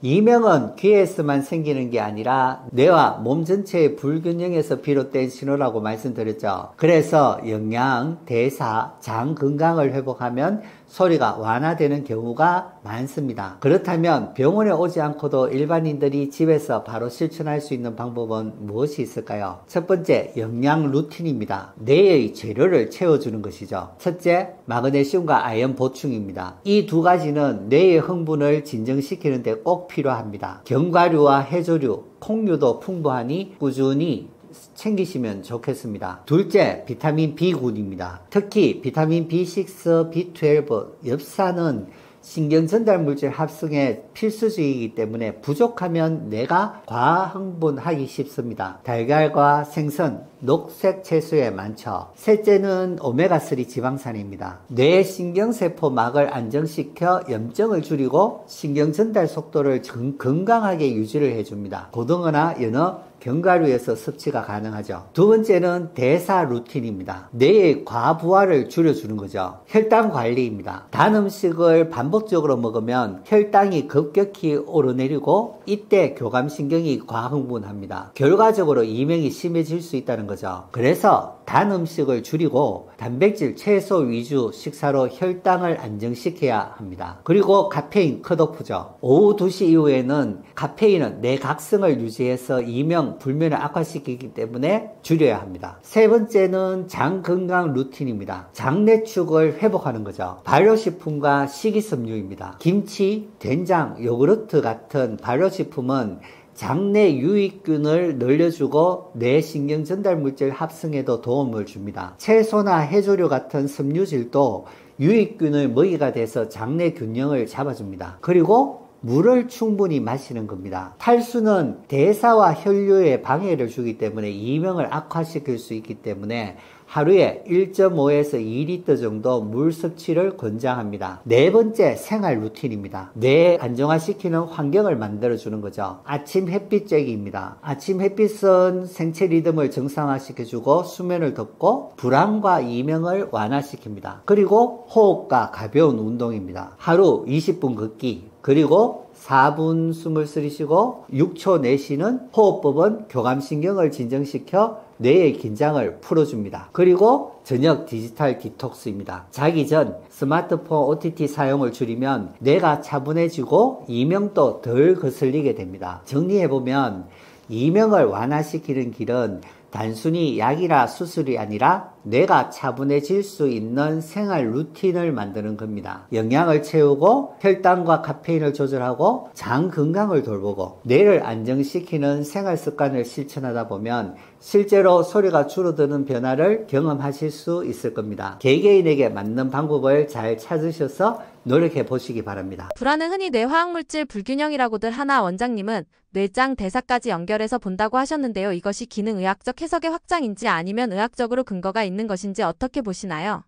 이명은 귀에서만 생기는 게 아니라 뇌와 몸 전체의 불균형에서 비롯된 신호라고 말씀드렸죠. 그래서 영양, 대사, 장 건강을 회복하면 소리가 완화되는 경우가 많습니다. 그렇다면 병원에 오지 않고도 일반인들이 집에서 바로 실천할 수 있는 방법은 무엇이 있을까요? 첫 번째, 영양 루틴입니다. 뇌의 재료를 채워주는 것이죠. 첫째, 마그네슘과 아연 보충입니다. 이 두 가지는 뇌의 흥분을 진정시키는 데 꼭 필요합니다. 견과류와 해조류, 콩류도 풍부하니 꾸준히 챙기시면 좋겠습니다. 둘째, 비타민 B군입니다. 특히 비타민 B6, B12, 엽산은 신경전달물질 합성에 필수적이기 때문에 부족하면 뇌가 과흥분하기 쉽습니다. 달걀과 생선, 녹색 채소에 많죠. 셋째는 오메가3 지방산입니다. 뇌 신경세포 막을 안정시켜 염증을 줄이고 신경전달 속도를 건강하게 유지를 해줍니다. 고등어나 연어, 견과류에서 섭취가 가능하죠. 두 번째는 대사 루틴입니다. 뇌의 과부하를 줄여주는 거죠. 혈당 관리입니다. 단 음식을 반복적으로 먹으면 혈당이 급격히 오르내리고 이때 교감신경이 과흥분합니다. 결과적으로 이명이 심해질 수 있다는 거죠. 그래서 단 음식을 줄이고 단백질, 채소 위주 식사로 혈당을 안정시켜야 합니다. 그리고 카페인 컷오프죠. 오후 2시 이후에는 카페인은 뇌각성을 유지해서 이명, 불면을 악화시키기 때문에 줄여야 합니다. 세 번째는 장 건강 루틴입니다. 장내축을 회복하는 거죠. 발효식품과 식이섬유입니다. 김치, 된장, 요구르트 같은 발효식품은 장내 유익균을 늘려주고 뇌 신경전달물질 합성에도 도움을 줍니다. 채소나 해조류 같은 섬유질도 유익균의 먹이가 돼서 장내 균형을 잡아줍니다. 그리고 물을 충분히 마시는 겁니다. 탈수는 대사와 혈류에 방해를 주기 때문에 이명을 악화시킬 수 있기 때문에 하루에 1.5에서 2리터 정도 물 섭취를 권장합니다. 네 번째, 생활 루틴입니다. 뇌 안정화시키는 환경을 만들어주는 거죠. 아침 햇빛 쬐기입니다. 아침 햇빛은 생체 리듬을 정상화시켜주고 수면을 덮고 불안과 이명을 완화시킵니다. 그리고 호흡과 가벼운 운동입니다. 하루 20분 걷기, 그리고 4분 숨을 들이쉬고 6초 내쉬는 호흡법은 교감신경을 진정시켜 뇌의 긴장을 풀어줍니다. 그리고 저녁 디지털 디톡스입니다. 자기 전 스마트폰 OTT 사용을 줄이면 뇌가 차분해지고 이명도 덜 거슬리게 됩니다. 정리해보면 이명을 완화시키는 길은 단순히 약이나 수술이 아니라 뇌가 차분해질 수 있는 생활 루틴을 만드는 겁니다. 영양을 채우고 혈당과 카페인을 조절하고 장 건강을 돌보고 뇌를 안정시키는 생활 습관을 실천하다 보면 실제로 소리가 줄어드는 변화를 경험하실 수 있을 겁니다. 개개인에게 맞는 방법을 잘 찾으셔서 노력해 보시기 바랍니다. 불안은 흔히 뇌화학물질 불균형이라고들 하나 원장님은 뇌장 대사까지 연결해서 본다고 하셨는데요. 이것이 기능의학적 해석의 확장인지 아니면 의학적으로 근거가 있는 것인지 어떻게 보시나요?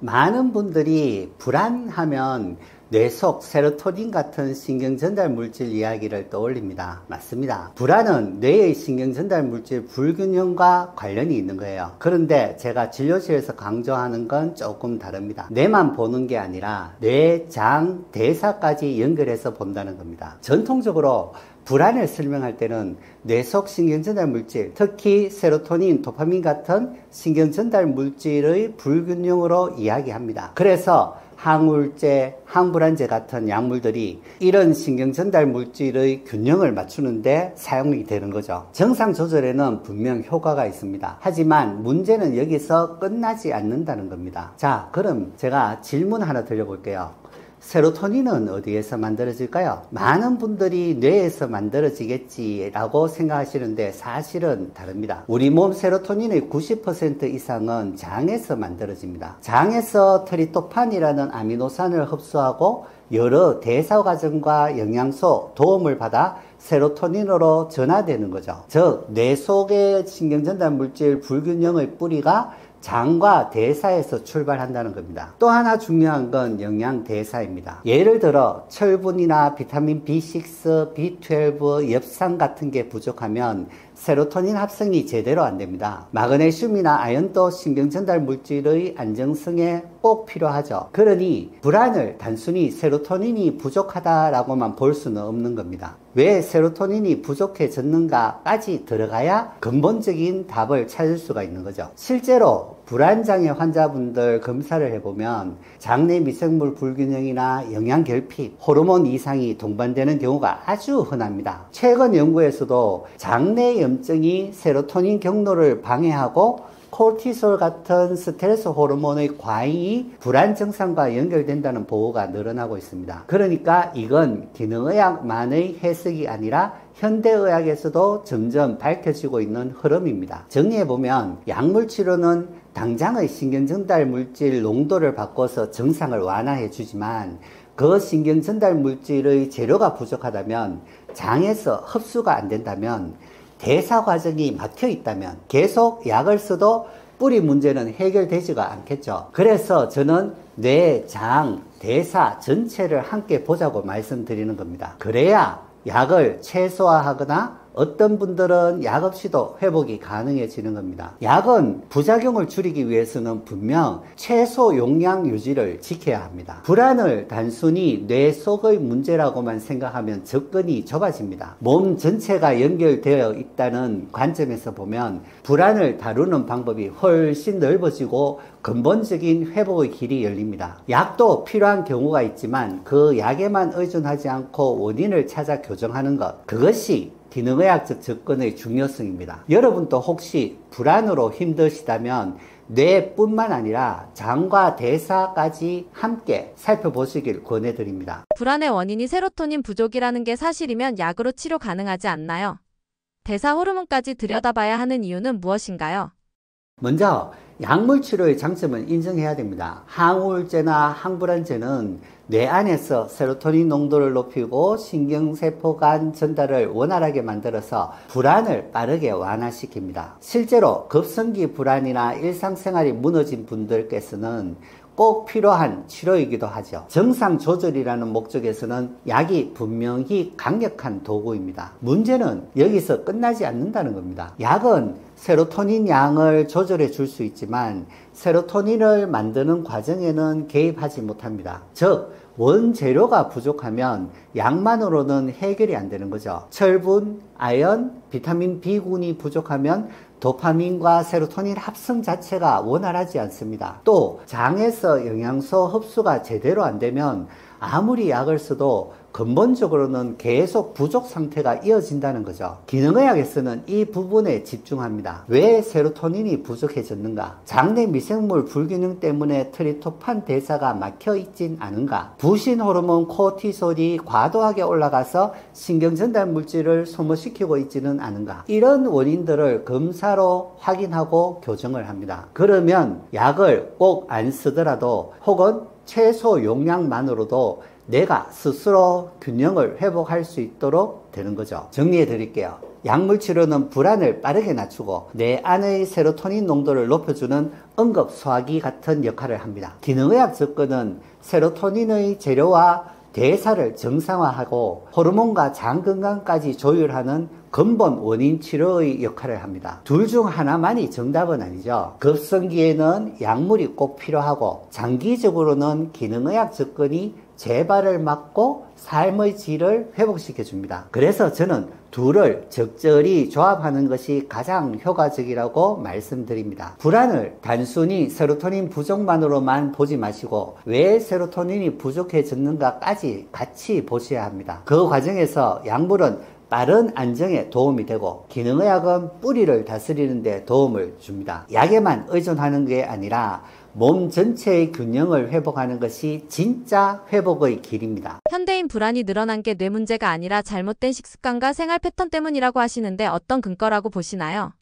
많은 분들이 불안하면 뇌 속 세로토닌 같은 신경전달 물질 이야기를 떠올립니다. 맞습니다. 불안은 뇌의 신경전달 물질 불균형과 관련이 있는 거예요. 그런데 제가 진료실에서 강조하는 건 조금 다릅니다. 뇌만 보는 게 아니라 뇌, 장, 대사까지 연결해서 본다는 겁니다. 전통적으로 불안을 설명할 때는 뇌 속 신경전달 물질, 특히 세로토닌, 도파민 같은 신경전달 물질의 불균형으로 이야기합니다. 그래서 항우울제, 항불안제 같은 약물들이 이런 신경전달 물질의 균형을 맞추는데 사용이 되는 거죠. 정상 조절에는 분명 효과가 있습니다. 하지만 문제는 여기서 끝나지 않는다는 겁니다. 자, 그럼 제가 질문 하나 드려볼게요. 세로토닌은 어디에서 만들어질까요? 많은 분들이 뇌에서 만들어지겠지라고 생각하시는데 사실은 다릅니다. 우리 몸 세로토닌의 90% 이상은 장에서 만들어집니다. 장에서 트리토판이라는 아미노산을 흡수하고 여러 대사 과정과 영양소 도움을 받아 세로토닌으로 전화되는 거죠. 즉, 뇌 속의 신경전달 물질 불균형의 뿌리가 장과 대사에서 출발한다는 겁니다. 또 하나 중요한 건 영양 대사입니다. 예를 들어 철분이나 비타민 B6, B12, 엽산 같은 게 부족하면 세로토닌 합성이 제대로 안 됩니다. 마그네슘이나 아연도 신경전달 물질의 안정성에 꼭 필요하죠. 그러니 불안을 단순히 세로토닌이 부족하다라고만 볼 수는 없는 겁니다. 왜 세로토닌이 부족해졌는가까지 들어가야 근본적인 답을 찾을 수가 있는 거죠. 실제로 불안장애 환자분들 검사를 해보면 장내 미생물 불균형이나 영양 결핍, 호르몬 이상이 동반되는 경우가 아주 흔합니다. 최근 연구에서도 장내 염증이 세로토닌 경로를 방해하고 코르티솔 같은 스트레스 호르몬의 과잉이 불안 증상과 연결된다는 보고가 늘어나고 있습니다. 그러니까 이건 기능의학만의 해석이 아니라 현대의학에서도 점점 밝혀지고 있는 흐름입니다. 정리해보면 약물치료는 당장의 신경전달 물질 농도를 바꿔서 증상을 완화해 주지만 그 신경전달 물질의 재료가 부족하다면, 장에서 흡수가 안 된다면, 대사 과정이 막혀 있다면 계속 약을 써도 뿌리 문제는 해결되지가 않겠죠. 그래서 저는 뇌, 장, 대사 전체를 함께 보자고 말씀드리는 겁니다. 그래야 약을 최소화하거나 어떤 분들은 약 없이도 회복이 가능해지는 겁니다. 약은 부작용을 줄이기 위해서는 분명 최소 용량 유지를 지켜야 합니다. 불안을 단순히 뇌 속의 문제라고만 생각하면 접근이 좁아집니다. 몸 전체가 연결되어 있다는 관점에서 보면 불안을 다루는 방법이 훨씬 넓어지고 근본적인 회복의 길이 열립니다. 약도 필요한 경우가 있지만 그 약에만 의존하지 않고 원인을 찾아 교정하는 것, 그것이 기능의학적 접근의 중요성입니다. 여러분도 혹시 불안으로 힘드시다면 뇌뿐만 아니라 장과 대사까지 함께 살펴보시길 권해드립니다. 불안의 원인이 세로토닌 부족이라는 게 사실이면 약으로 치료 가능하지 않나요? 대사 호르몬까지 들여다봐야 하는 이유는 무엇인가요? 먼저 약물 치료의 장점은 인정해야 됩니다. 항우울제나 항불안제는 뇌 안에서 세로토닌 농도를 높이고 신경세포 간 전달을 원활하게 만들어서 불안을 빠르게 완화시킵니다. 실제로 급성기 불안이나 일상생활이 무너진 분들께서는 꼭 필요한 치료이기도 하죠. 정상 조절이라는 목적에서는 약이 분명히 강력한 도구입니다. 문제는 여기서 끝나지 않는다는 겁니다. 약은 세로토닌 양을 조절해 줄 수 있지만 세로토닌을 만드는 과정에는 개입하지 못합니다. 즉, 원재료가 부족하면 약만으로는 해결이 안 되는 거죠. 철분, 아연, 비타민 B군이 부족하면 도파민과 세로토닌 합성 자체가 원활하지 않습니다. 또 장에서 영양소 흡수가 제대로 안 되면 아무리 약을 써도 근본적으로는 계속 부족 상태가 이어진다는 거죠. 기능의학에서는 이 부분에 집중합니다. 왜 세로토닌이 부족해졌는가? 장내 미생물 불균형 때문에 트리토판 대사가 막혀 있진 않은가? 부신 호르몬 코르티솔이 과도하게 올라가서 신경전달 물질을 소모시키고 있지는 않은가? 이런 원인들을 검사로 확인하고 교정을 합니다. 그러면 약을 꼭 안 쓰더라도 혹은 최소 용량만으로도 내가 스스로 균형을 회복할 수 있도록 되는 거죠. 정리해 드릴게요. 약물 치료는 불안을 빠르게 낮추고 내 안의 세로토닌 농도를 높여주는 응급 소화기 같은 역할을 합니다. 기능의학 접근은 세로토닌의 재료와 대사를 정상화하고 호르몬과 장 건강까지 조율하는 근본 원인 치료의 역할을 합니다. 둘 중 하나만이 정답은 아니죠. 급성기에는 약물이 꼭 필요하고 장기적으로는 기능의학 접근이 재발을 막고 삶의 질을 회복시켜 줍니다. 그래서 저는 둘을 적절히 조합하는 것이 가장 효과적이라고 말씀드립니다. 불안을 단순히 세로토닌 부족만으로만 보지 마시고 왜 세로토닌이 부족해졌는가까지 같이 보셔야 합니다. 그 과정에서 약물은 빠른 안정에 도움이 되고 기능의학은 뿌리를 다스리는 데 도움을 줍니다. 약에만 의존하는 게 아니라 몸 전체의 균형을 회복하는 것이 진짜 회복의 길입니다. 현대인 불안이 늘어난 게 뇌 문제가 아니라 잘못된 식습관과 생활 패턴 때문이라고 하시는데 어떤 근거라고 보시나요?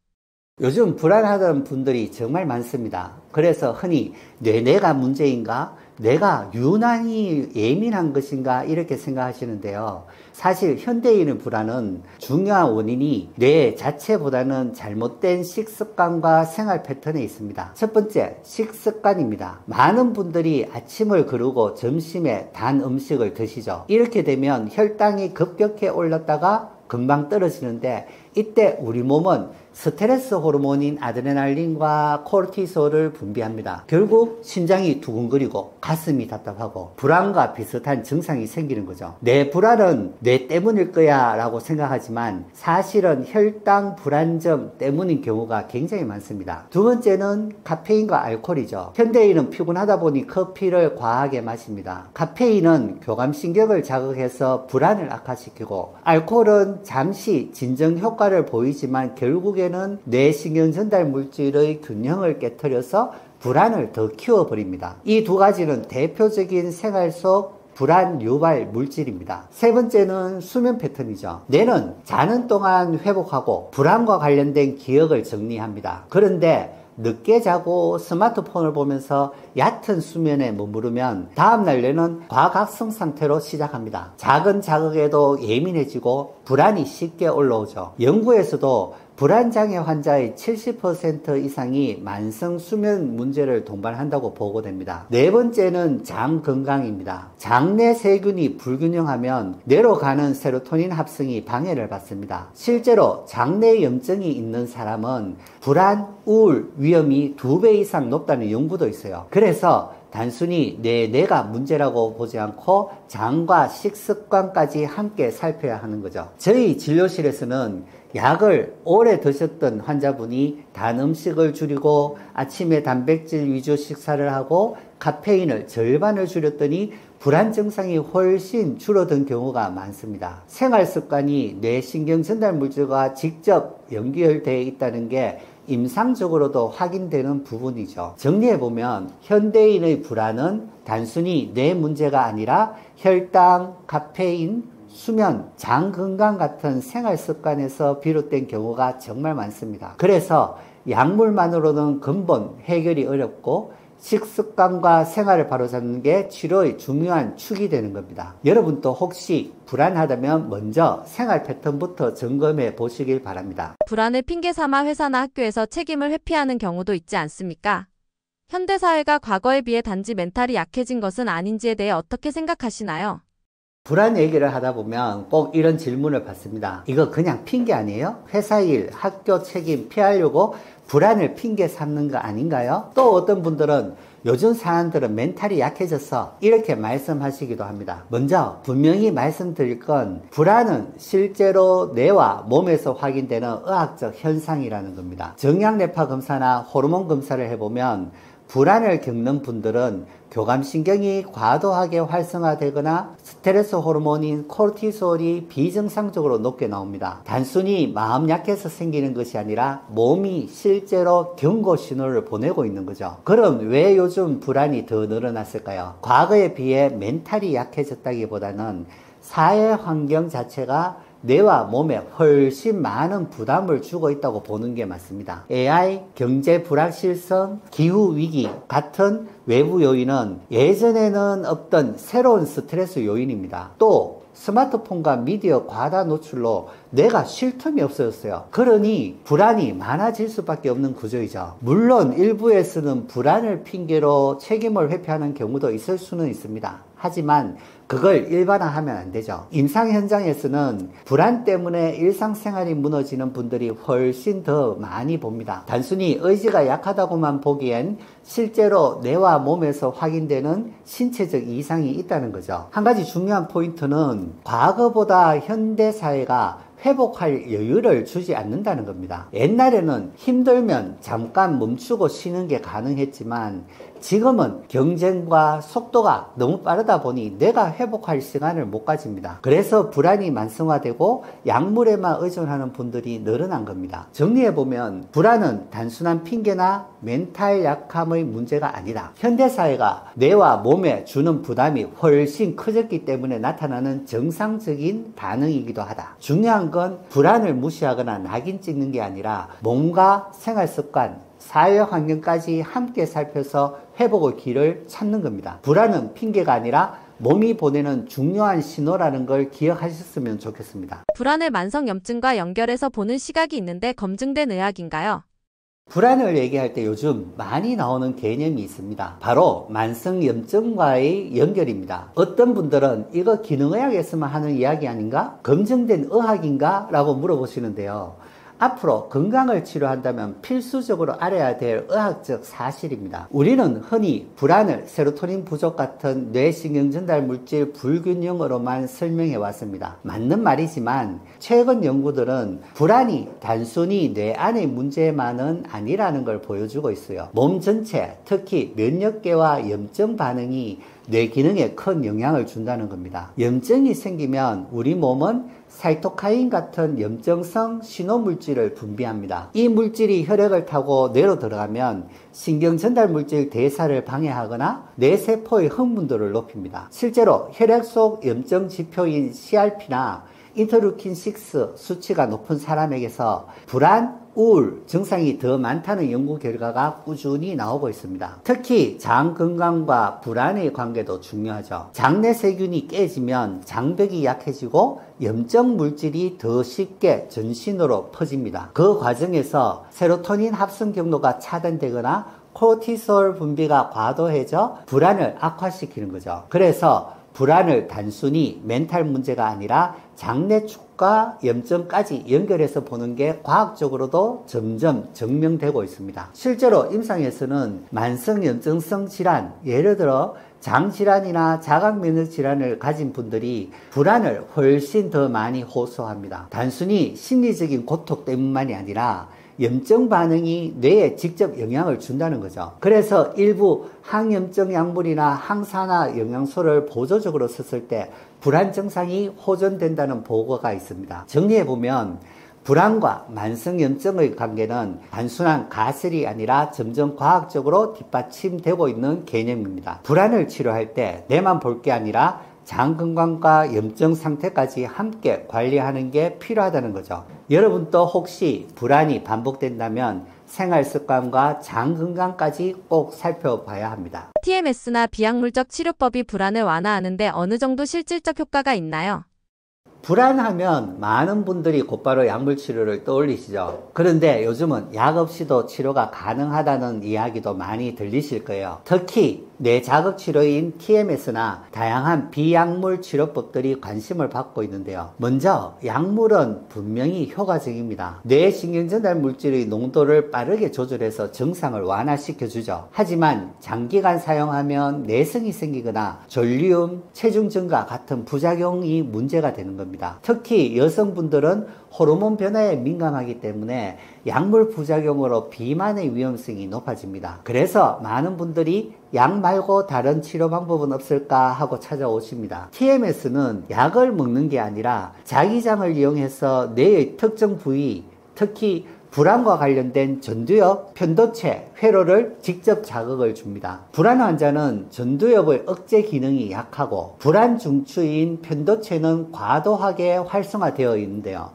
요즘 불안하던 분들이 정말 많습니다. 그래서 흔히 뇌가 문제인가? 내가 유난히 예민한 것인가? 이렇게 생각하시는데요. 사실 현대인의 불안은 중요한 원인이 뇌 자체보다는 잘못된 식습관과 생활 패턴에 있습니다. 첫 번째, 식습관입니다. 많은 분들이 아침을 거르고 점심에 단 음식을 드시죠. 이렇게 되면 혈당이 급격히 올랐다가 금방 떨어지는데 이때 우리 몸은 스트레스 호르몬인 아드레날린과 코르티솔을 분비합니다. 결국 심장이 두근거리고 가슴이 답답하고 불안과 비슷한 증상이 생기는 거죠. 내 불안은 뇌 때문일 거야 라고 생각하지만 사실은 혈당 불안정 때문인 경우가 굉장히 많습니다. 두 번째는 카페인과 알코올이죠. 현대인은 피곤하다 보니 커피를 과하게 마십니다. 카페인은 교감신경을 자극해서 불안을 악화시키고 알코올은 잠시 진정 효과를 보이지만 결국에는 뇌신경 전달 물질의 균형을 깨트려서 불안을 더 키워버립니다. 이 두 가지는 대표적인 생활 속 불안 유발 물질입니다. 세 번째는 수면 패턴이죠. 뇌는 자는 동안 회복하고 불안과 관련된 기억을 정리합니다. 그런데 늦게 자고 스마트폰을 보면서 얕은 수면에 머무르면 다음날 뇌는 과각성 상태로 시작합니다. 작은 자극에도 예민해지고 불안이 쉽게 올라오죠. 연구에서도 불안장애 환자의 70% 이상이 만성 수면 문제를 동반한다고 보고됩니다. 네 번째는 장 건강입니다. 장내 세균이 불균형하면 뇌로 가는 세로토닌 합성이 방해를 받습니다. 실제로 장내 염증이 있는 사람은 불안, 우울 위험이 2배 이상 높다는 연구도 있어요. 그래서 단순히 뇌가 문제라고 보지 않고 장과 식습관까지 함께 살펴야 하는 거죠. 저희 진료실에서는 약을 오래 드셨던 환자분이 단 음식을 줄이고 아침에 단백질 위주 식사를 하고 카페인을 절반을 줄였더니 불안 증상이 훨씬 줄어든 경우가 많습니다. 생활 습관이 뇌신경 전달 물질과 직접 연결되어 있다는 게 임상적으로도 확인되는 부분이죠. 정리해보면 현대인의 불안은 단순히 뇌 문제가 아니라 혈당, 카페인, 수면, 장 건강 같은 생활 습관에서 비롯된 경우가 정말 많습니다. 그래서 약물만으로는 근본 해결이 어렵고 식습관과 생활을 바로잡는 게 치료의 중요한 축이 되는 겁니다. 여러분도 혹시 불안하다면 먼저 생활 패턴부터 점검해 보시길 바랍니다. 불안을 핑계 삼아 회사나 학교에서 책임을 회피하는 경우도 있지 않습니까? 현대사회가 과거에 비해 단지 멘탈이 약해진 것은 아닌지에 대해 어떻게 생각하시나요? 불안 얘기를 하다 보면 꼭 이런 질문을 받습니다. 이거 그냥 핑계 아니에요? 회사 일, 학교 책임 피하려고 불안을 핑계 삼는 거 아닌가요? 또 어떤 분들은 요즘 사람들은 멘탈이 약해져서 이렇게 말씀하시기도 합니다. 먼저 분명히 말씀드릴 건 불안은 실제로 뇌와 몸에서 확인되는 의학적 현상이라는 겁니다. 정량뇌파 검사나 호르몬 검사를 해보면 불안을 겪는 분들은 교감신경이 과도하게 활성화되거나 스트레스 호르몬인 코르티솔이 비정상적으로 높게 나옵니다. 단순히 마음 약해서 생기는 것이 아니라 몸이 실제로 경고 신호를 보내고 있는 거죠. 그럼 왜 요즘 불안이 더 늘어났을까요? 과거에 비해 멘탈이 약해졌다기보다는 사회 환경 자체가 뇌와 몸에 훨씬 많은 부담을 주고 있다고 보는 게 맞습니다. AI, 경제 불확실성, 기후위기 같은 외부 요인은 예전에는 없던 새로운 스트레스 요인입니다. 또 스마트폰과 미디어 과다 노출로 뇌가 쉴 틈이 없어졌어요. 그러니 불안이 많아질 수밖에 없는 구조이죠. 물론 일부에서는 불안을 핑계로 책임을 회피하는 경우도 있을 수는 있습니다. 하지만 그걸 일반화하면 안 되죠. 임상 현장에서는 불안 때문에 일상생활이 무너지는 분들이 훨씬 더 많이 봅니다. 단순히 의지가 약하다고만 보기엔 실제로 뇌와 몸에서 확인되는 신체적 이상이 있다는 거죠. 한 가지 중요한 포인트는 과거보다 현대사회가 회복할 여유를 주지 않는다는 겁니다. 옛날에는 힘들면 잠깐 멈추고 쉬는 게 가능했지만 지금은 경쟁과 속도가 너무 빠르다 보니 내가 회복할 시간을 못 가집니다. 그래서 불안이 만성화되고 약물에만 의존하는 분들이 늘어난 겁니다. 정리해보면 불안은 단순한 핑계나 멘탈 약함의 문제가 아니다. 현대사회가 뇌와 몸에 주는 부담이 훨씬 커졌기 때문에 나타나는 정상적인 반응이기도 하다. 중요한 건 불안을 무시하거나 낙인 찍는 게 아니라 몸과 생활습관, 사회 환경까지 함께 살펴서 회복의 길을 찾는 겁니다. 불안은 핑계가 아니라 몸이 보내는 중요한 신호라는 걸 기억하셨으면 좋겠습니다. 불안을 만성염증과 연결해서 보는 시각이 있는데 검증된 의학인가요? 불안을 얘기할 때 요즘 많이 나오는 개념이 있습니다. 바로 만성염증과의 연결입니다. 어떤 분들은 이거 기능의학에서만 하는 이야기 아닌가? 검증된 의학인가? 라고 물어보시는데요. 앞으로 건강을 치료한다면 필수적으로 알아야 될 의학적 사실입니다. 우리는 흔히 불안을 세로토닌 부족 같은 뇌신경 전달 물질 불균형으로만 설명해 왔습니다. 맞는 말이지만 최근 연구들은 불안이 단순히 뇌 안의 문제만은 아니라는 걸 보여주고 있어요. 몸 전체, 특히 면역계와 염증 반응이 뇌 기능에 큰 영향을 준다는 겁니다. 염증이 생기면 우리 몸은 사이토카인 같은 염증성 신호물질을 분비합니다. 이 물질이 혈액을 타고 뇌로 들어가면 신경 전달 물질 대사를 방해하거나 뇌세포의 흥분도를 높입니다. 실제로 혈액 속 염증 지표인 CRP나 인터루킨6 수치가 높은 사람에게서 불안, 우울 증상이 더 많다는 연구 결과가 꾸준히 나오고 있습니다. 특히 장 건강과 불안의 관계도 중요하죠. 장내 세균이 깨지면 장벽이 약해지고 염증 물질이 더 쉽게 전신으로 퍼집니다. 그 과정에서 세로토닌 합성 경로가 차단되거나 코르티솔 분비가 과도해져 불안을 악화시키는 거죠. 그래서 불안을 단순히 멘탈 문제가 아니라 장내축과 염증까지 연결해서 보는 게 과학적으로도 점점 증명되고 있습니다. 실제로 임상에서는 만성염증성 질환, 예를 들어 장질환이나 자각면역 질환을 가진 분들이 불안을 훨씬 더 많이 호소합니다. 단순히 심리적인 고통 때문만이 아니라 염증 반응이 뇌에 직접 영향을 준다는 거죠. 그래서 일부 항염증 약물이나 항산화 영양소를 보조적으로 썼을 때 불안 증상이 호전된다는 보고가 있습니다. 정리해보면 불안과 만성염증의 관계는 단순한 가설이 아니라 점점 과학적으로 뒷받침되고 있는 개념입니다. 불안을 치료할 때 뇌만 볼 게 아니라 장 건강과 염증 상태까지 함께 관리하는 게 필요하다는 거죠. 여러분도 혹시 불안이 반복된다면 생활 습관과 장 건강까지 꼭 살펴봐야 합니다. TMS나 비약물적 치료법이 불안을 완화하는데 어느 정도 실질적 효과가 있나요? 불안하면 많은 분들이 곧바로 약물 치료를 떠올리시죠. 그런데 요즘은 약 없이도 치료가 가능하다는 이야기도 많이 들리실 거예요. 특히 뇌자극 치료인 TMS나 다양한 비약물 치료법들이 관심을 받고 있는데요. 먼저 약물은 분명히 효과적입니다. 뇌 신경전달 물질의 농도를 빠르게 조절해서 증상을 완화시켜주죠. 하지만 장기간 사용하면 내성이 생기거나 졸리움, 체중 증가 같은 부작용이 문제가 되는 겁니다. 특히 여성분들은 호르몬 변화에 민감하기 때문에 약물 부작용으로 비만의 위험성이 높아집니다. 그래서 많은 분들이 약 말고 다른 치료 방법은 없을까 하고 찾아오십니다. TMS는 약을 먹는 게 아니라 자기장을 이용해서 뇌의 특정 부위, 특히 불안과 관련된 전두엽, 편도체, 회로를 직접 자극을 줍니다. 불안 환자는 전두엽의 억제 기능이 약하고 불안 중추인 편도체는 과도하게 활성화되어 있는데요.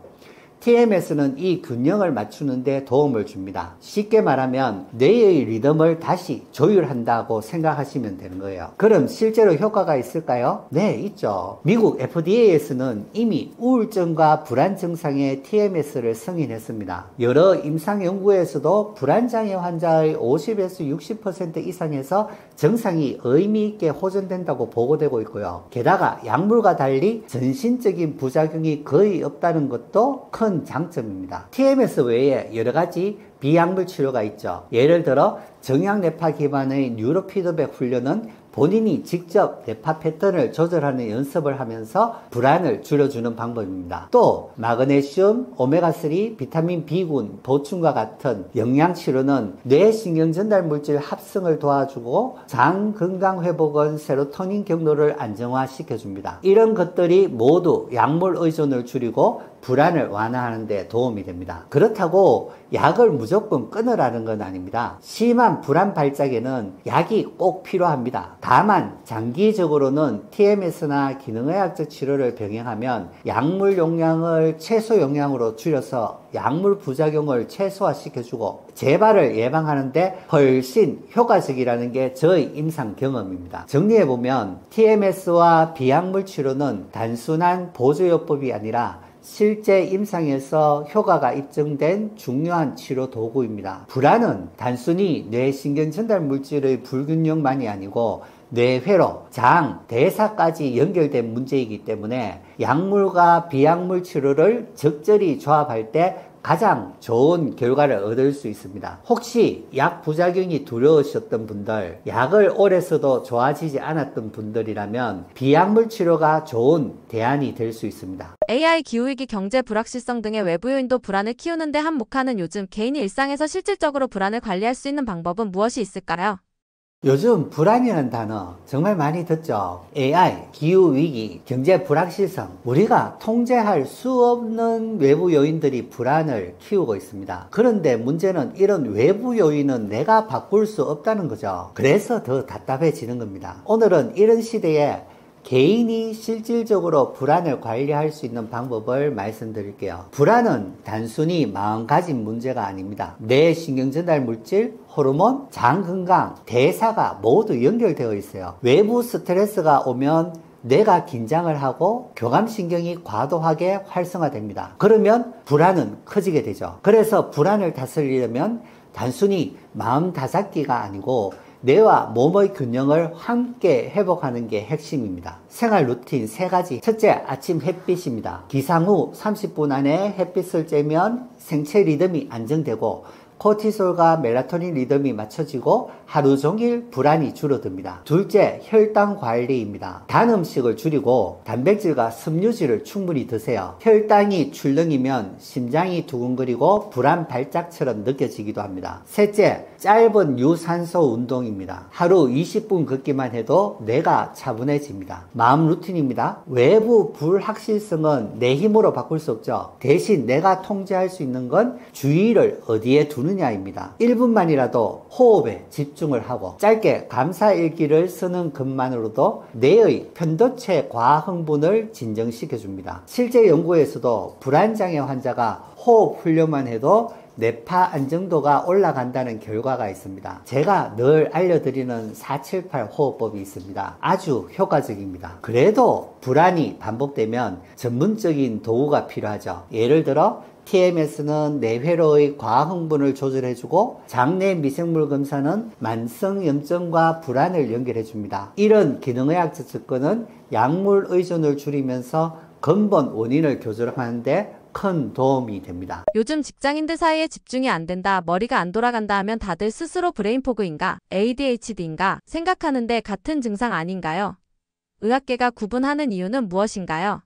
TMS는 이 균형을 맞추는데 도움을 줍니다. 쉽게 말하면 뇌의 리듬을 다시 조율한다고 생각하시면 되는 거예요. 그럼 실제로 효과가 있을까요? 네, 있죠. 미국 FDA에서는 이미 우울증과 불안 증상의 TMS를 승인했습니다. 여러 임상 연구에서도 불안장애 환자의 50에서 60% 이상에서 증상이 의미 있게 호전된다고 보고되고 있고요. 게다가 약물과 달리 전신적인 부작용이 거의 없다는 것도 큰 장점입니다. TMS 외에 여러 가지 비약물 치료가 있죠. 예를 들어 정약 뇌파 기반의 뉴로 피드백 훈련은 본인이 직접 뇌파 패턴을 조절하는 연습을 하면서 불안을 줄여주는 방법입니다. 또 마그네슘, 오메가3, 비타민 B군 보충과 같은 영양치료는 뇌신경 전달 물질 합성을 도와주고 장 건강 회복은 세로토닌 경로를 안정화시켜줍니다. 이런 것들이 모두 약물 의존을 줄이고 불안을 완화하는 데 도움이 됩니다. 그렇다고 약을 무조건 끊으라는 건 아닙니다. 심한 불안 발작에는 약이 꼭 필요합니다. 다만 장기적으로는 TMS나 기능의학적 치료를 병행하면 약물 용량을 최소 용량으로 줄여서 약물 부작용을 최소화시켜주고 재발을 예방하는 데 훨씬 효과적이라는 게 저의 임상 경험입니다. 정리해보면 TMS와 비약물 치료는 단순한 보조요법이 아니라 실제 임상에서 효과가 입증된 중요한 치료 도구입니다. 불안은 단순히 뇌신경 전달 물질의 불균형만이 아니고 뇌회로, 장, 대사까지 연결된 문제이기 때문에 약물과 비약물 치료를 적절히 조합할 때 가장 좋은 결과를 얻을 수 있습니다. 혹시 약 부작용이 두려우셨던 분들, 약을 오래 써도 좋아지지 않았던 분들이라면 비약물 치료가 좋은 대안이 될 수 있습니다. AI 기후위기 경제 불확실성 등의 외부 요인도 불안을 키우는 데 한몫하는 요즘 개인이 일상에서 실질적으로 불안을 관리할 수 있는 방법은 무엇이 있을까요? 요즘 불안이라는 단어 정말 많이 듣죠. AI, 기후위기, 경제 불확실성, 우리가 통제할 수 없는 외부 요인들이 불안을 키우고 있습니다. 그런데 문제는 이런 외부 요인은 내가 바꿀 수 없다는 거죠. 그래서 더 답답해지는 겁니다. 오늘은 이런 시대에 개인이 실질적으로 불안을 관리할 수 있는 방법을 말씀드릴게요. 불안은 단순히 마음가짐 문제가 아닙니다. 뇌 신경전달 물질, 호르몬, 장 건강, 대사가 모두 연결되어 있어요. 외부 스트레스가 오면 뇌가 긴장을 하고 교감신경이 과도하게 활성화됩니다. 그러면 불안은 커지게 되죠. 그래서 불안을 다스리려면 단순히 마음 다잡기가 아니고 뇌와 몸의 균형을 함께 회복하는 게 핵심입니다. 생활 루틴 3가지. 첫째, 아침 햇빛입니다. 기상 후 30분 안에 햇빛을 쬐면 생체 리듬이 안정되고 코티솔과 멜라토닌 리듬이 맞춰지고 하루 종일 불안이 줄어듭니다. 둘째, 혈당 관리입니다. 단 음식을 줄이고 단백질과 섬유질을 충분히 드세요. 혈당이 출렁이면 심장이 두근거리고 불안 발작처럼 느껴지기도 합니다. 셋째, 짧은 유산소 운동입니다. 하루 20분 걷기만 해도 뇌가 차분해집니다. 마음 루틴입니다. 외부 불확실성은 내 힘으로 바꿀 수 없죠. 대신 내가 통제할 수 있는 건 주의를 어디에 두느냐입니다. 1분만이라도 호흡에 집중을 하고 짧게 감사일기를 쓰는 것만으로도 뇌의 편도체 과흥분을 진정시켜 줍니다. 실제 연구에서도 불안장애 환자가 호흡 훈련만 해도 뇌파 안정도가 올라간다는 결과가 있습니다. 제가 늘 알려드리는 478 호흡법이 있습니다. 아주 효과적입니다. 그래도 불안이 반복되면 전문적인 도구가 필요하죠. 예를 들어 TMS는 뇌회로의 과흥분을 조절해주고 장내 미생물 검사는 만성염증과 불안을 연결해줍니다. 이런 기능의학적 접근은 약물 의존을 줄이면서 근본 원인을 교정하는데 큰 도움이 됩니다. 요즘 직장인들 사이에 집중이 안 된다, 머리가 안 돌아간다 하면 다들 스스로 브레인포그인가, ADHD인가 생각하는데 같은 증상 아닌가요? 의학계가 구분하는 이유는 무엇인가요?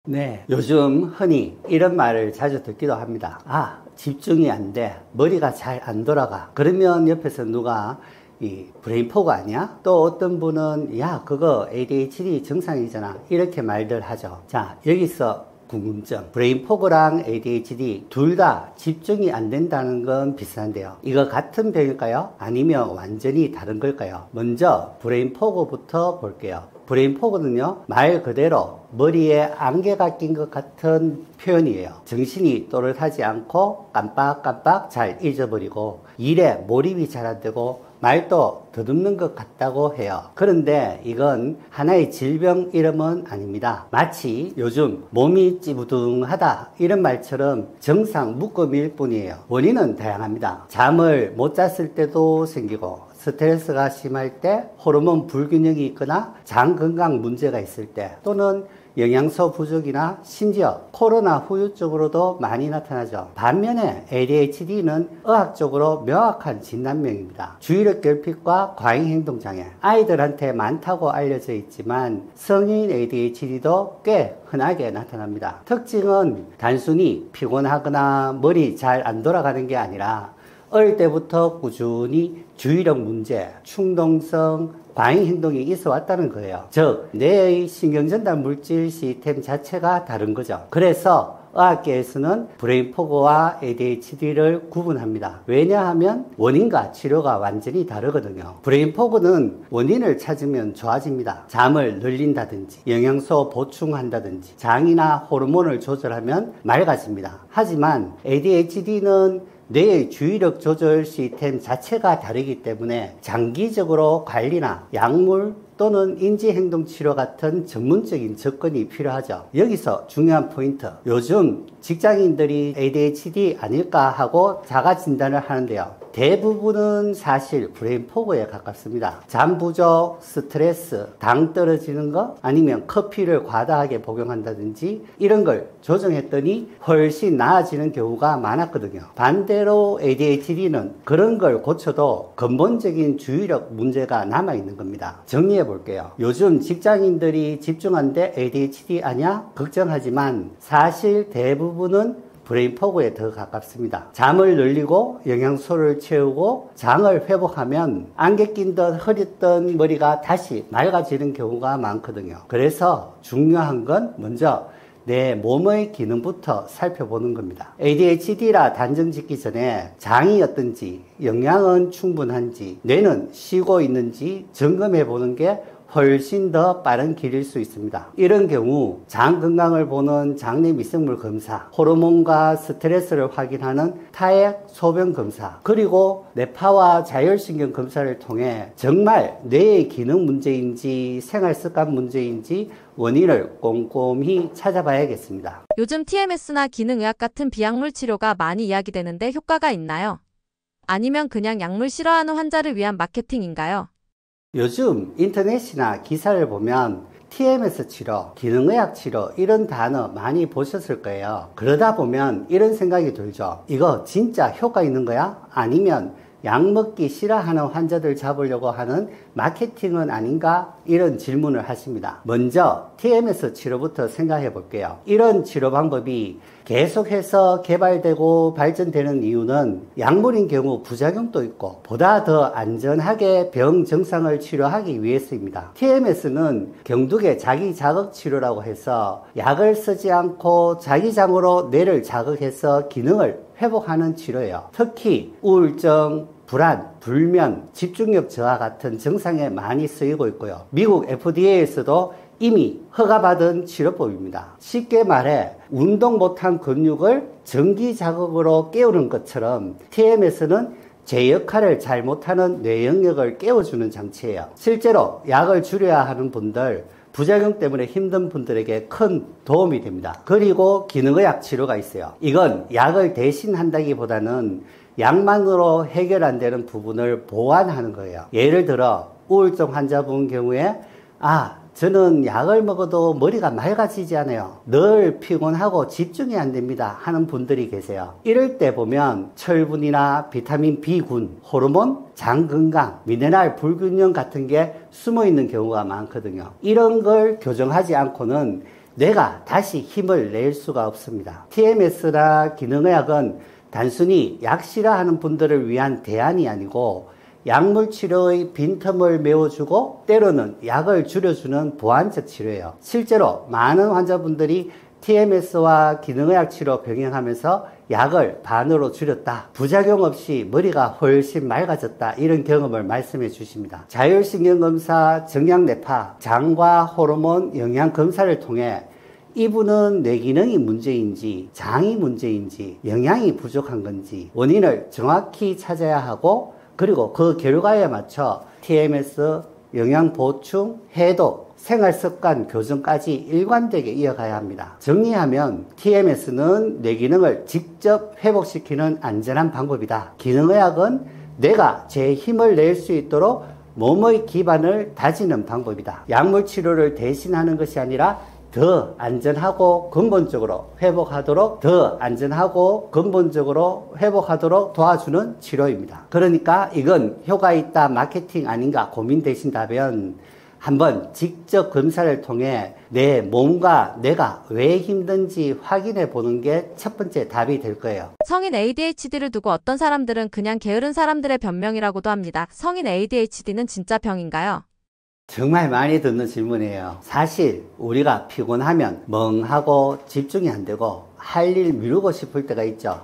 네, 요즘 흔히 이런 말을 자주 듣기도 합니다. 아, 집중이 안 돼. 머리가 잘 안 돌아가. 그러면 옆에서 누가 이 브레인포그 아니야? 또 어떤 분은 야, 그거 ADHD 증상이잖아. 이렇게 말들 하죠. 자, 여기서 궁금증. 브레인포그랑 ADHD 둘 다 집중이 안 된다는 건 비슷한데요. 이거 같은 병일까요? 아니면 완전히 다른 걸까요? 먼저 브레인포그부터 볼게요. 브레인포그는요, 말 그대로 머리에 안개가 낀 것 같은 표현이에요. 정신이 또렷하지 않고 깜빡깜빡 잘 잊어버리고 일에 몰입이 잘 안 되고 말도 더듬는 것 같다고 해요. 그런데 이건 하나의 질병 이름은 아닙니다. 마치 요즘 몸이 찌부둥하다 이런 말처럼 정상 묶음일 뿐이에요. 원인은 다양합니다. 잠을 못 잤을 때도 생기고, 스트레스가 심할 때, 호르몬 불균형이 있거나 장 건강 문제가 있을 때, 또는 영양소 부족이나 심지어 코로나 후유증으로도 많이 나타나죠. 반면에 ADHD는 의학적으로 명확한 진단명입니다. 주의력 결핍과 과잉행동장애. 아이들한테 많다고 알려져 있지만 성인 ADHD도 꽤 흔하게 나타납니다. 특징은 단순히 피곤하거나 머리 잘 안 돌아가는 게 아니라 어릴 때부터 꾸준히 주의력 문제, 충동성, 과잉 행동이 있어 왔다는 거예요. 즉, 뇌의 신경전달 물질 시스템 자체가 다른 거죠. 그래서 의학계에서는 브레인포그와 ADHD를 구분합니다. 왜냐하면 원인과 치료가 완전히 다르거든요. 브레인포그는 원인을 찾으면 좋아집니다. 잠을 늘린다든지, 영양소 보충한다든지, 장이나 호르몬을 조절하면 맑아집니다. 하지만 ADHD는 뇌의 주의력 조절 시스템 자체가 다르기 때문에 장기적으로 관리나 약물 또는 인지행동치료 같은 전문적인 접근이 필요하죠. 여기서 중요한 포인트. 요즘 직장인들이 ADHD 아닐까 하고 자가 진단을 하는데요. 대부분은 사실 브레인포그에 가깝습니다. 잠 부족, 스트레스, 당 떨어지는 거, 아니면 커피를 과다하게 복용한다든지 이런 걸 조정했더니 훨씬 나아지는 경우가 많았거든요. 반대로 ADHD는 그런 걸 고쳐도 근본적인 주의력 문제가 남아있는 겁니다. 정리해 볼게요. 요즘 직장인들이 집중한데 ADHD 아니야? 걱정하지만 사실 대부분은 브레인포그에 더 가깝습니다. 잠을 늘리고 영양소를 채우고 장을 회복하면 안개 낀 듯 흐렸던 머리가 다시 맑아지는 경우가 많거든요. 그래서 중요한 건 먼저 내 몸의 기능부터 살펴보는 겁니다. ADHD라 단정 짓기 전에 장이 어떤지, 영양은 충분한지, 뇌는 쉬고 있는지 점검해 보는 게 훨씬 더 빠른 길일 수 있습니다. 이런 경우 장 건강을 보는 장내 미생물 검사, 호르몬과 스트레스를 확인하는 타액 소변 검사, 그리고 뇌파와 자율신경 검사를 통해 정말 뇌의 기능 문제인지 생활 습관 문제인지 원인을 꼼꼼히 찾아봐야겠습니다. 요즘 TMS나 기능의학 같은 비약물 치료가 많이 이야기되는데 효과가 있나요? 아니면 그냥 약물 싫어하는 환자를 위한 마케팅인가요? 요즘 인터넷이나 기사를 보면 TMS 치료, 기능의학 치료 이런 단어 많이 보셨을 거예요. 그러다 보면 이런 생각이 들죠. 이거 진짜 효과 있는 거야? 아니면 약 먹기 싫어하는 환자들 잡으려고 하는 마케팅은 아닌가? 이런 질문을 하십니다. 먼저 TMS 치료부터 생각해 볼게요. 이런 치료 방법이 계속해서 개발되고 발전되는 이유는 약물인 경우 부작용도 있고 보다 더 안전하게 병 증상을 치료하기 위해서입니다. TMS는 경두계 자기 자극 치료라고 해서 약을 쓰지 않고 자기장으로 뇌를 자극해서 기능을 회복하는 치료예요. 특히 우울증, 불안, 불면, 집중력 저하 같은 증상에 많이 쓰이고 있고요. 미국 FDA에서도 이미 허가받은 치료법입니다. 쉽게 말해 운동 못한 근육을 전기 자극으로 깨우는 것처럼 TMS는 제 역할을 잘 못하는 뇌 영역을 깨워주는 장치예요. 실제로 약을 줄여야 하는 분들, 부작용 때문에 힘든 분들에게 큰 도움이 됩니다. 그리고 기능의학 치료가 있어요. 이건 약을 대신한다기보다는 약만으로 해결 안 되는 부분을 보완하는 거예요. 예를 들어 우울증 환자분 경우에 저는 약을 먹어도 머리가 맑아지지 않아요. 늘 피곤하고 집중이 안 됩니다 하는 분들이 계세요. 이럴 때 보면 철분이나 비타민 B군, 호르몬, 장 건강, 미네랄 불균형 같은 게 숨어 있는 경우가 많거든요. 이런 걸 교정하지 않고는 뇌가 다시 힘을 낼 수가 없습니다. TMS나 기능의학은 단순히 약 싫어하는 분들을 위한 대안이 아니고 약물 치료의 빈틈을 메워주고 때로는 약을 줄여주는 보완적 치료예요. 실제로 많은 환자분들이 TMS와 기능의학 치료 병행하면서 약을 반으로 줄였다. 부작용 없이 머리가 훨씬 맑아졌다. 이런 경험을 말씀해 주십니다. 자율신경검사, 정량내파, 장과 호르몬 영양 검사를 통해 이분은 뇌기능이 문제인지 장이 문제인지 영양이 부족한 건지 원인을 정확히 찾아야 하고, 그리고 그 결과에 맞춰 TMS, 영양 보충, 해독, 생활습관 교정까지 일관되게 이어가야 합니다. 정리하면 TMS는 뇌기능을 직접 회복시키는 안전한 방법이다. 기능의학은 내가 제 힘을 낼 수 있도록 몸의 기반을 다지는 방법이다. 약물 치료를 대신하는 것이 아니라 더 안전하고 근본적으로 회복하도록 도와주는 치료입니다. 그러니까 이건 효과 있다 마케팅 아닌가 고민되신다면 한번 직접 검사를 통해 내 몸과 내가 왜 힘든지 확인해 보는 게 첫 번째 답이 될 거예요. 성인 ADHD를 두고 어떤 사람들은 그냥 게으른 사람들의 변명이라고도 합니다. 성인 ADHD는 진짜 병인가요? 정말 많이 듣는 질문이에요. 사실 우리가 피곤하면 멍하고 집중이 안 되고 할 일 미루고 싶을 때가 있죠.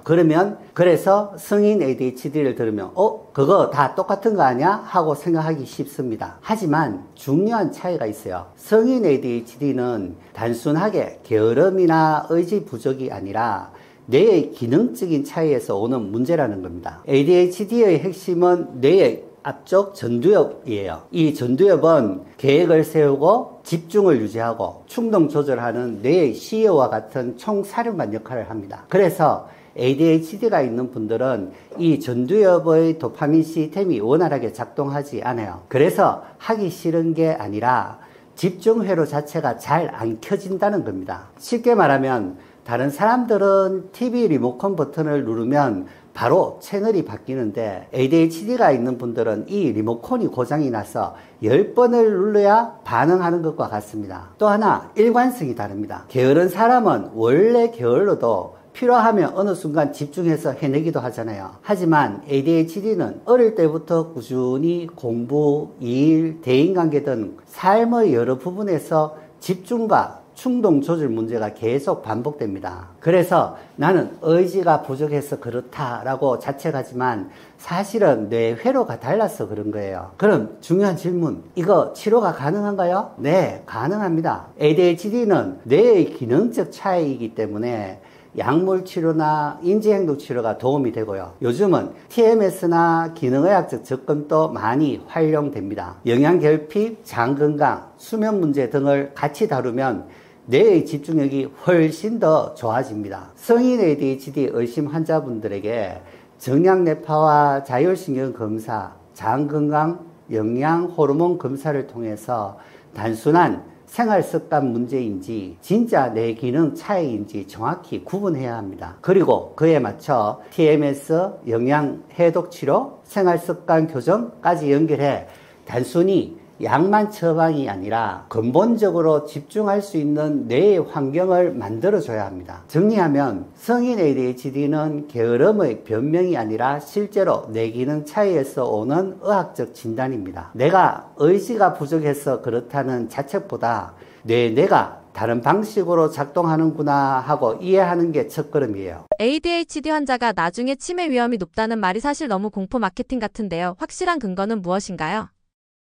그래서 성인 ADHD를 들으면 그거 다 똑같은 거 아니야? 하고 생각하기 쉽습니다. 하지만 중요한 차이가 있어요. 성인 ADHD는 단순하게 게으름이나 의지 부족이 아니라 뇌의 기능적인 차이에서 오는 문제라는 겁니다. ADHD의 핵심은 뇌의 앞쪽 전두엽이에요. 이 전두엽은 계획을 세우고 집중을 유지하고 충동 조절하는 뇌의 CEO와 같은 총사령관 역할을 합니다. 그래서 ADHD가 있는 분들은 이 전두엽의 도파민 시스템이 원활하게 작동하지 않아요. 그래서 하기 싫은 게 아니라 집중 회로 자체가 잘 안 켜진다는 겁니다. 쉽게 말하면 다른 사람들은 TV 리모컨 버튼을 누르면 바로 채널이 바뀌는데 ADHD가 있는 분들은 이 리모컨이 고장이 나서 10번을 눌러야 반응하는 것과 같습니다. 또 하나, 일관성이 다릅니다. 게으른 사람은 원래 게을러도 필요하면 어느 순간 집중해서 해내기도 하잖아요. 하지만 ADHD는 어릴 때부터 꾸준히 공부, 일, 대인관계 등 삶의 여러 부분에서 집중과 충동 조절 문제가 계속 반복됩니다. 그래서 나는 의지가 부족해서 그렇다라고 자책하지만 사실은 뇌 회로가 달라서 그런 거예요. 그럼 중요한 질문, 이거 치료가 가능한가요? 네, 가능합니다. ADHD는 뇌의 기능적 차이이기 때문에 약물 치료나 인지행동 치료가 도움이 되고요. 요즘은 TMS나 기능의학적 접근도 많이 활용됩니다. 영양결핍, 장건강, 수면 문제 등을 같이 다루면 뇌의 집중력이 훨씬 더 좋아집니다. 성인 ADHD 의심 환자분들에게 정량내파와 자율신경검사, 장건강, 영양, 호르몬 검사를 통해서 단순한 생활습관 문제인지 진짜 뇌 기능 차이인지 정확히 구분해야 합니다. 그리고 그에 맞춰 TMS, 영양 해독 치료, 생활습관 교정까지 연결해 단순히 약만 처방이 아니라 근본적으로 집중할 수 있는 뇌의 환경을 만들어줘야 합니다. 정리하면 성인 ADHD는 게으름의 변명이 아니라 실제로 뇌 기능 차이에서 오는 의학적 진단입니다. 내가 의지가 부족해서 그렇다는 자책보다 뇌가 다른 방식으로 작동하는구나 하고 이해하는 게 첫걸음이에요. ADHD 환자가 나중에 치매 위험이 높다는 말이 사실 너무 공포 마케팅 같은데요. 확실한 근거는 무엇인가요?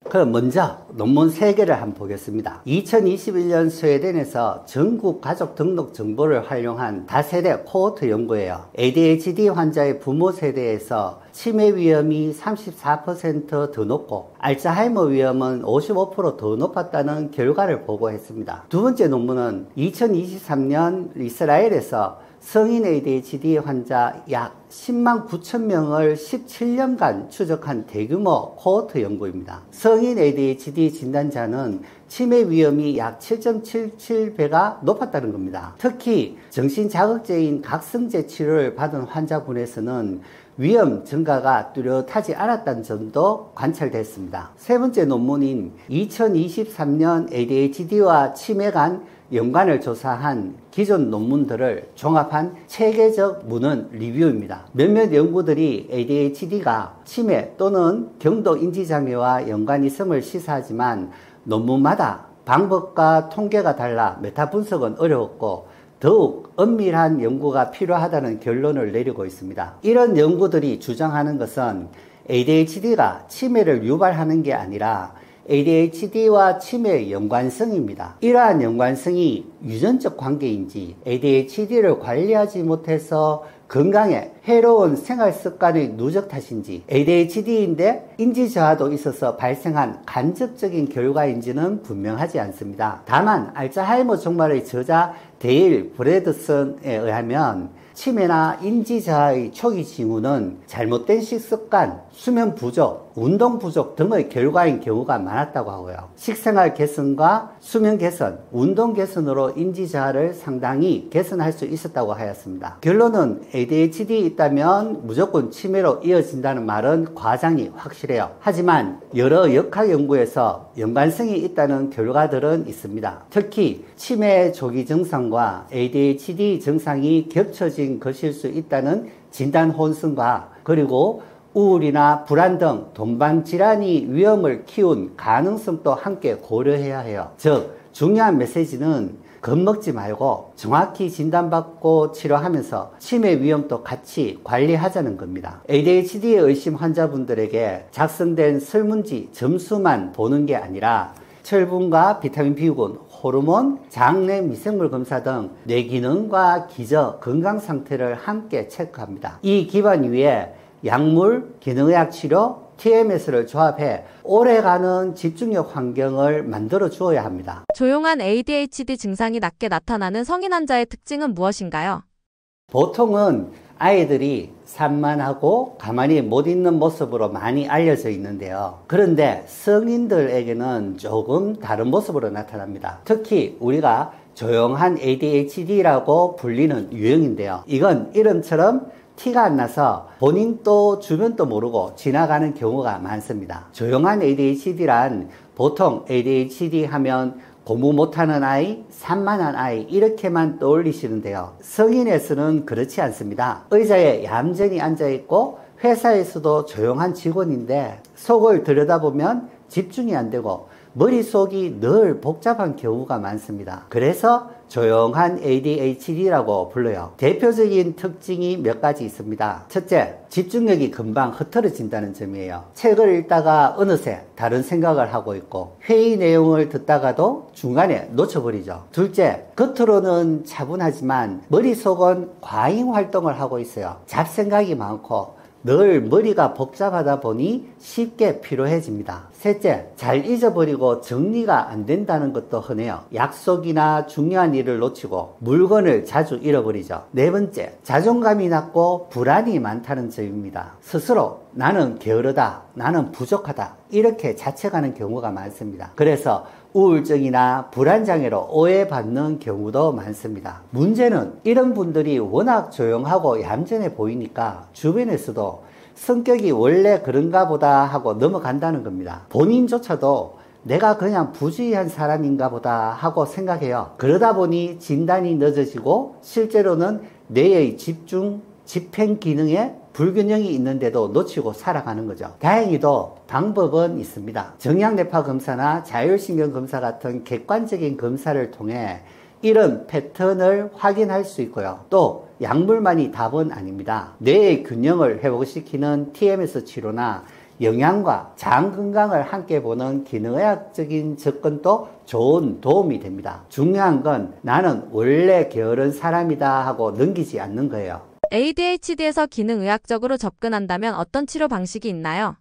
그럼 먼저 논문 3개를 한번 보겠습니다. 2021년 스웨덴에서 전국 가족 등록 정보를 활용한 다세대 코호트 연구예요. ADHD 환자의 부모 세대에서 치매 위험이 34% 더 높고 알츠하이머 위험은 55% 더 높았다는 결과를 보고했습니다. 두 번째 논문은 2023년 이스라엘에서 성인 ADHD 환자 약 10만 9천 명을 17년간 추적한 대규모 코호트 연구입니다. 성인 ADHD 진단자는 치매 위험이 약 7.77배가 높았다는 겁니다. 특히 정신자극제인 각성제 치료를 받은 환자분에서는 위험 증가가 뚜렷하지 않았다는 점도 관찰됐습니다. 세 번째 논문인 2023년 ADHD와 치매 간 연관을 조사한 기존 논문들을 종합한 체계적 문헌 리뷰입니다. 몇몇 연구들이 ADHD가 치매 또는 경도 인지장애와 연관이 있음을 시사하지만 논문마다 방법과 통계가 달라 메타 분석은 어려웠고 더욱 엄밀한 연구가 필요하다는 결론을 내리고 있습니다. 이런 연구들이 주장하는 것은 ADHD가 치매를 유발하는 게 아니라 ADHD와 치매의 연관성입니다. 이러한 연관성이 유전적 관계인지 ADHD를 관리하지 못해서 건강에 해로운 생활 습관의 누적 탓인지 ADHD인데 인지 저하도 있어서 발생한 간접적인 결과인지는 분명하지 않습니다. 다만 알츠하이머 종말의 저자 데일 브래드슨에 의하면 치매나 인지 저하의 초기 징후는 잘못된 식습관, 수면 부족, 운동 부족 등의 결과인 경우가 많았다고 하고요. 식생활 개선과 수면 개선, 운동 개선으로 인지 저하를 상당히 개선할 수 있었다고 하였습니다. 결론은 ADHD 있다면 무조건 치매로 이어진다는 말은 과장이 확실해요. 하지만 여러 역학 연구에서 연관성이 있다는 결과들은 있습니다. 특히 치매 조기 증상과 ADHD 증상이 겹쳐진 것일 수 있다는 진단 혼선과 그리고 우울이나 불안 등 동반 질환이 위험을 키운 가능성도 함께 고려해야 해요. 즉 중요한 메시지는 겁먹지 말고 정확히 진단받고 치료하면서 치매 위험도 같이 관리하자는 겁니다. ADHD 의심 환자분들에게 작성된 설문지 점수만 보는 게 아니라 철분과 비타민 B군, 호르몬, 장내 미생물 검사 등 뇌 기능과 기저, 건강 상태를 함께 체크합니다. 이 기반 위에 약물, 기능의학 치료, TMS를 조합해 오래가는 집중력 환경을 만들어 주어야 합니다. 조용한 ADHD 증상이 낮게 나타나는 성인 환자의 특징은 무엇인가요? 보통은 아이들이 산만하고 가만히 못 있는 모습으로 많이 알려져 있는데요. 그런데 성인들에게는 조금 다른 모습으로 나타납니다. 특히 우리가 조용한 ADHD라고 불리는 유형인데요. 이건 이름처럼 티가 안 나서 본인도 주변도 모르고 지나가는 경우가 많습니다. 조용한 ADHD란 보통 ADHD 하면 공부 못하는 아이, 산만한 아이 이렇게만 떠올리시는데요. 성인에서는 그렇지 않습니다. 의자에 얌전히 앉아있고 회사에서도 조용한 직원인데 속을 들여다보면 집중이 안 되고 머릿속이 늘 복잡한 경우가 많습니다. 그래서 조용한 ADHD라고 불러요. 대표적인 특징이 몇 가지 있습니다. 첫째, 집중력이 금방 흐트러진다는 점이에요. 책을 읽다가 어느새 다른 생각을 하고 있고 회의 내용을 듣다가도 중간에 놓쳐버리죠. 둘째, 겉으로는 차분하지만 머릿속은 과잉 활동을 하고 있어요. 잡생각이 많고 늘 머리가 복잡하다 보니 쉽게 피로해집니다. 셋째, 잘 잊어버리고 정리가 안 된다는 것도 흔해요. 약속이나 중요한 일을 놓치고 물건을 자주 잃어버리죠. 네 번째, 자존감이 낮고 불안이 많다는 점입니다. 스스로 나는 게으르다, 나는 부족하다 이렇게 자책하는 경우가 많습니다. 그래서 우울증이나 불안장애로 오해받는 경우도 많습니다. 문제는 이런 분들이 워낙 조용하고 얌전해 보이니까 주변에서도 성격이 원래 그런가 보다 하고 넘어간다는 겁니다. 본인조차도 내가 그냥 부주의한 사람인가 보다 하고 생각해요. 그러다 보니 진단이 늦어지고 실제로는 뇌의 집중, 집행 기능에 불균형이 있는데도 놓치고 살아가는 거죠. 다행히도 방법은 있습니다. 정량뇌파 검사나 자율신경 검사 같은 객관적인 검사를 통해 이런 패턴을 확인할 수 있고요. 또 약물만이 답은 아닙니다. 뇌의 균형을 회복시키는 TMS 치료나 영양과 장 건강을 함께 보는 기능의학적인 접근도 좋은 도움이 됩니다. 중요한 건 나는 원래 게으른 사람이다 하고 넘기지 않는 거예요. ADHD에서 기능의학적으로 접근한다면 어떤 치료 방식이 있나요?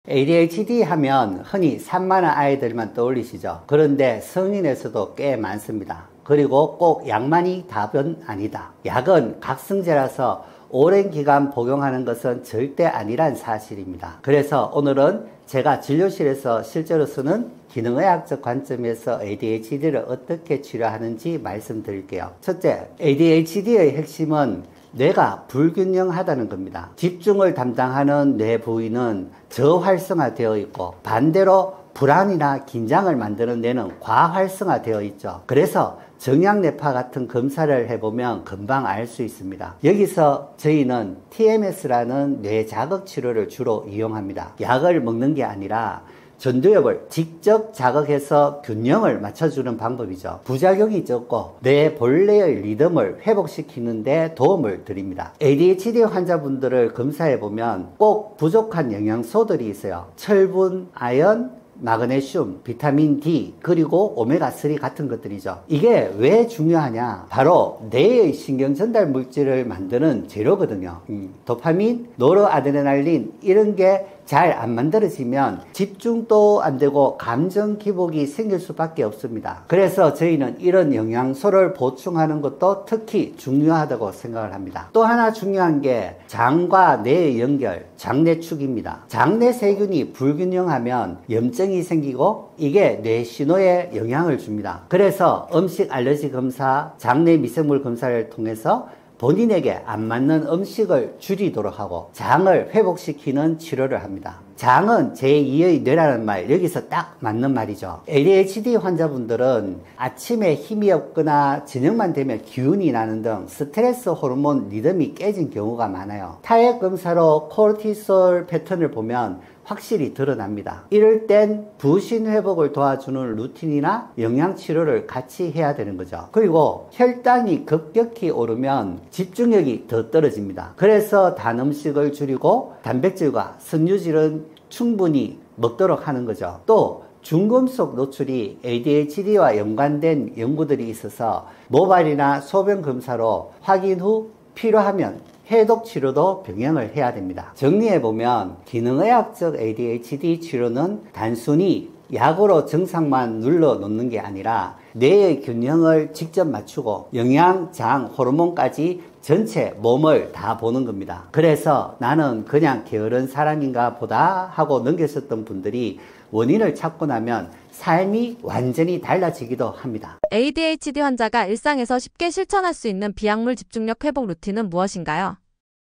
ADHD 하면 흔히 산만한 아이들만 떠올리시죠. 그런데 성인에서도 꽤 많습니다. 그리고 꼭 약만이 답은 아니다. 약은 각성제라서 오랜 기간 복용하는 것은 절대 아니란 사실입니다. 그래서 오늘은 제가 진료실에서 실제로 쓰는 기능의학적 관점에서 ADHD를 어떻게 치료하는지 말씀드릴게요. 첫째, ADHD의 핵심은 뇌가 불균형하다는 겁니다. 집중을 담당하는 뇌 부위는 저활성화되어 있고 반대로 불안이나 긴장을 만드는 뇌는 과활성화되어 있죠. 그래서 정량뇌파 같은 검사를 해보면 금방 알 수 있습니다. 여기서 저희는 TMS라는 뇌 자극 치료를 주로 이용합니다. 약을 먹는 게 아니라 전두엽을 직접 자극해서 균형을 맞춰주는 방법이죠. 부작용이 적고 뇌 본래의 리듬을 회복시키는 데 도움을 드립니다. ADHD 환자분들을 검사해보면 꼭 부족한 영양소들이 있어요. 철분, 아연, 마그네슘, 비타민 D, 그리고 오메가3 같은 것들이죠. 이게 왜 중요하냐? 바로 뇌의 신경 전달 물질을 만드는 재료거든요. 도파민, 노르아드레날린 이런 게 잘 안 만들어지면 집중도 안 되고 감정 기복이 생길 수밖에 없습니다. 그래서 저희는 이런 영양소를 보충하는 것도 특히 중요하다고 생각을 합니다. 또 하나 중요한 게 장과 뇌의 연결, 장내축입니다. 장내 세균이 불균형하면 염증이 생기고 이게 뇌 신호에 영향을 줍니다. 그래서 음식 알러지 검사, 장내 미생물 검사를 통해서 본인에게 안 맞는 음식을 줄이도록 하고 장을 회복시키는 치료를 합니다. 장은 제2의 뇌라는 말, 여기서 딱 맞는 말이죠. ADHD 환자분들은 아침에 힘이 없거나 저녁만 되면 기운이 나는 등 스트레스 호르몬 리듬이 깨진 경우가 많아요. 타액 검사로 코르티솔 패턴을 보면 확실히 드러납니다. 이럴 땐 부신 회복을 도와주는 루틴이나 영양치료를 같이 해야 되는 거죠. 그리고 혈당이 급격히 오르면 집중력이 더 떨어집니다. 그래서 단 음식을 줄이고 단백질과 섬유질은 충분히 먹도록 하는 거죠. 또 중금속 노출이 ADHD와 연관된 연구들이 있어서 모발이나 소변 검사로 확인 후 필요하면 해독 치료도 병행을 해야 됩니다. 정리해보면 기능의학적 ADHD 치료는 단순히 약으로 증상만 눌러놓는 게 아니라 뇌의 균형을 직접 맞추고 영양, 장, 호르몬까지 전체 몸을 다 보는 겁니다. 그래서 나는 그냥 게으른 사람인가 보다 하고 넘겼었던 분들이 원인을 찾고 나면 삶이 완전히 달라지기도 합니다. ADHD 환자가 일상에서 쉽게 실천할 수 있는 비약물 집중력 회복 루틴은 무엇인가요?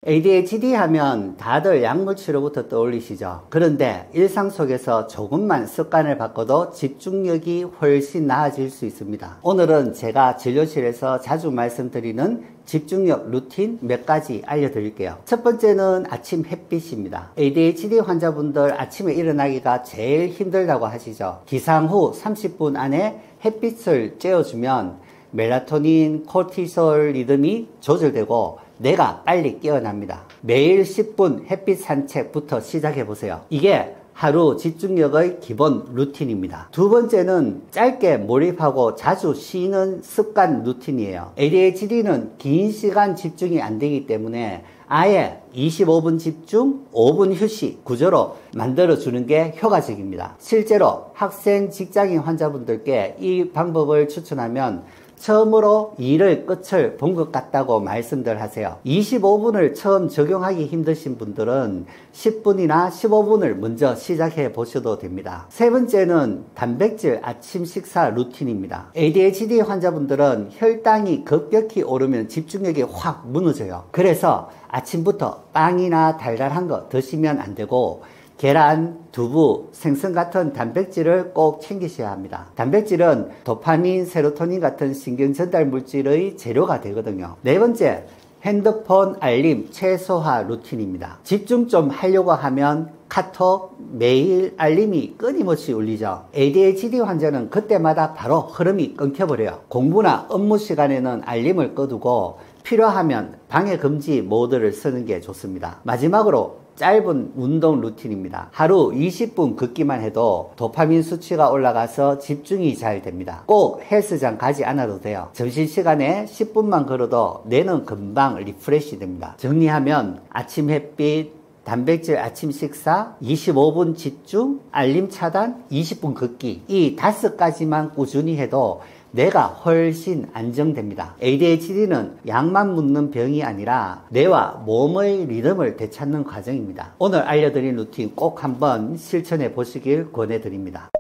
ADHD 하면 다들 약물 치료부터 떠올리시죠. 그런데 일상 속에서 조금만 습관을 바꿔도 집중력이 훨씬 나아질 수 있습니다. 오늘은 제가 진료실에서 자주 말씀드리는 집중력 루틴 몇 가지 알려드릴게요. 첫 번째는 아침 햇빛입니다. ADHD 환자분들 아침에 일어나기가 제일 힘들다고 하시죠. 기상 후 30분 안에 햇빛을 쬐어주면 멜라토닌, 코르티솔 리듬이 조절되고 뇌가 빨리 깨어납니다. 매일 10분 햇빛 산책부터 시작해보세요. 이게 하루 집중력의 기본 루틴입니다. 두 번째는 짧게 몰입하고 자주 쉬는 습관 루틴이에요. ADHD는 긴 시간 집중이 안 되기 때문에 아예 25분 집중, 5분 휴식 구조로 만들어주는 게 효과적입니다. 실제로 학생, 직장인 환자분들께 이 방법을 추천하면 처음으로 일을 끝을 본 것 같다고 말씀들 하세요. 25분을 처음 적용하기 힘드신 분들은 10분이나 15분을 먼저 시작해 보셔도 됩니다. 세 번째는 단백질 아침 식사 루틴입니다. ADHD 환자분들은 혈당이 급격히 오르면 집중력이 확 무너져요. 그래서 아침부터 빵이나 달달한 거 드시면 안 되고 계란, 두부, 생선 같은 단백질을 꼭 챙기셔야 합니다. 단백질은 도파민, 세로토닌 같은 신경 전달 물질의 재료가 되거든요. 네 번째, 핸드폰 알림 최소화 루틴입니다. 집중 좀 하려고 하면 카톡, 메일 알림이 끊임없이 울리죠. ADHD 환자는 그때마다 바로 흐름이 끊겨버려요. 공부나 업무 시간에는 알림을 꺼두고 필요하면 방해 금지 모드를 쓰는 게 좋습니다. 마지막으로 짧은 운동 루틴입니다. 하루 20분 걷기만 해도 도파민 수치가 올라가서 집중이 잘 됩니다. 꼭 헬스장 가지 않아도 돼요. 점심시간에 10분만 걸어도 뇌는 금방 리프레시 됩니다. 정리하면 아침 햇빛, 단백질 아침 식사, 25분 집중, 알림 차단, 20분 걷기, 이 5가지만 꾸준히 해도 뇌가 훨씬 안정됩니다. ADHD는 약만 묻는 병이 아니라 뇌와 몸의 리듬을 되찾는 과정입니다. 오늘 알려드린 루틴 꼭 한번 실천해 보시길 권해드립니다.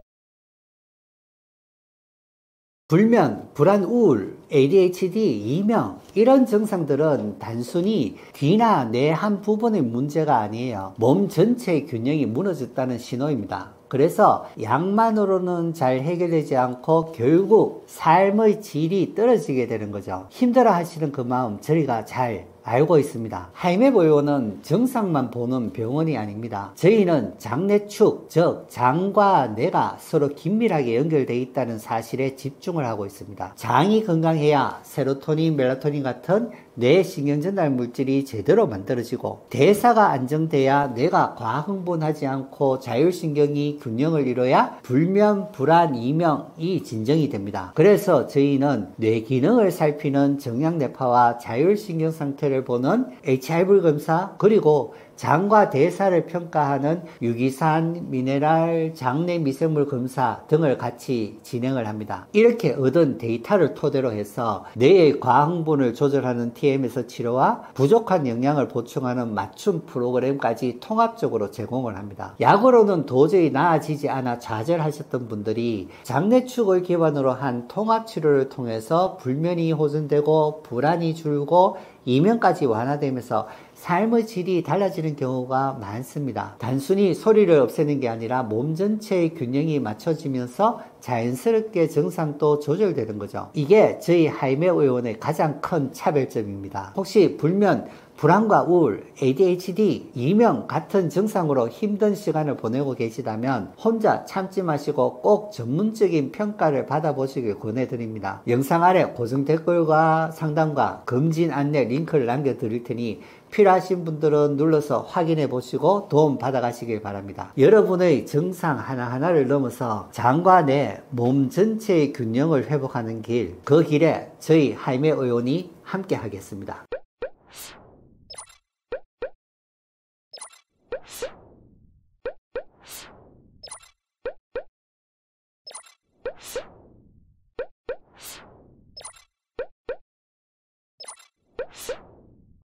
불면, 불안, 우울, ADHD, 이명 이런 증상들은 단순히 귀나 뇌 한 부분의 문제가 아니에요. 몸 전체의 균형이 무너졌다는 신호입니다. 그래서 약만으로는 잘 해결되지 않고 결국 삶의 질이 떨어지게 되는 거죠. 힘들어 하시는 그 마음 저희가 잘 알고 있습니다. 하이맵 의원은 증상만 보는 병원이 아닙니다. 저희는 장내축, 즉 장과 뇌가 서로 긴밀하게 연결되어 있다는 사실에 집중을 하고 있습니다. 장이 건강해야 세로토닌, 멜라토닌 같은 뇌 신경전달 물질이 제대로 만들어지고 대사가 안정돼야 뇌가 과흥분하지 않고 자율신경이 균형을 이뤄야 불면, 불안, 이명이 진정이 됩니다. 그래서 저희는 뇌 기능을 살피는 정량뇌파와 자율신경 상태를 보는 HIV 검사, 그리고 장과 대사를 평가하는 유기산, 미네랄, 장내 미생물 검사 등을 같이 진행을 합니다. 이렇게 얻은 데이터를 토대로 해서 뇌의 과흥분을 조절하는 TMS 치료와 부족한 영양을 보충하는 맞춤 프로그램까지 통합적으로 제공을 합니다. 약으로는 도저히 나아지지 않아 좌절하셨던 분들이 장내축을 기반으로 한 통합치료를 통해서 불면이 호전되고 불안이 줄고 이명까지 완화되면서 삶의 질이 달라지는 경우가 많습니다. 단순히 소리를 없애는 게 아니라 몸 전체의 균형이 맞춰지면서 자연스럽게 증상도 조절되는 거죠. 이게 저희 하이맵 의원의 가장 큰 차별점입니다. 혹시 불면, 불안과 우울, ADHD, 이명 같은 증상으로 힘든 시간을 보내고 계시다면 혼자 참지 마시고 꼭 전문적인 평가를 받아보시길 권해드립니다. 영상 아래 고정 댓글과 상담과 검진 안내 링크를 남겨드릴 테니 필요하신 분들은 눌러서 확인해 보시고 도움 받아가시길 바랍니다. 여러분의 증상 하나하나를 넘어서 장과 뇌, 몸 전체의 균형을 회복하는 길, 그 길에 저희 하이맵 의원이 함께 하겠습니다.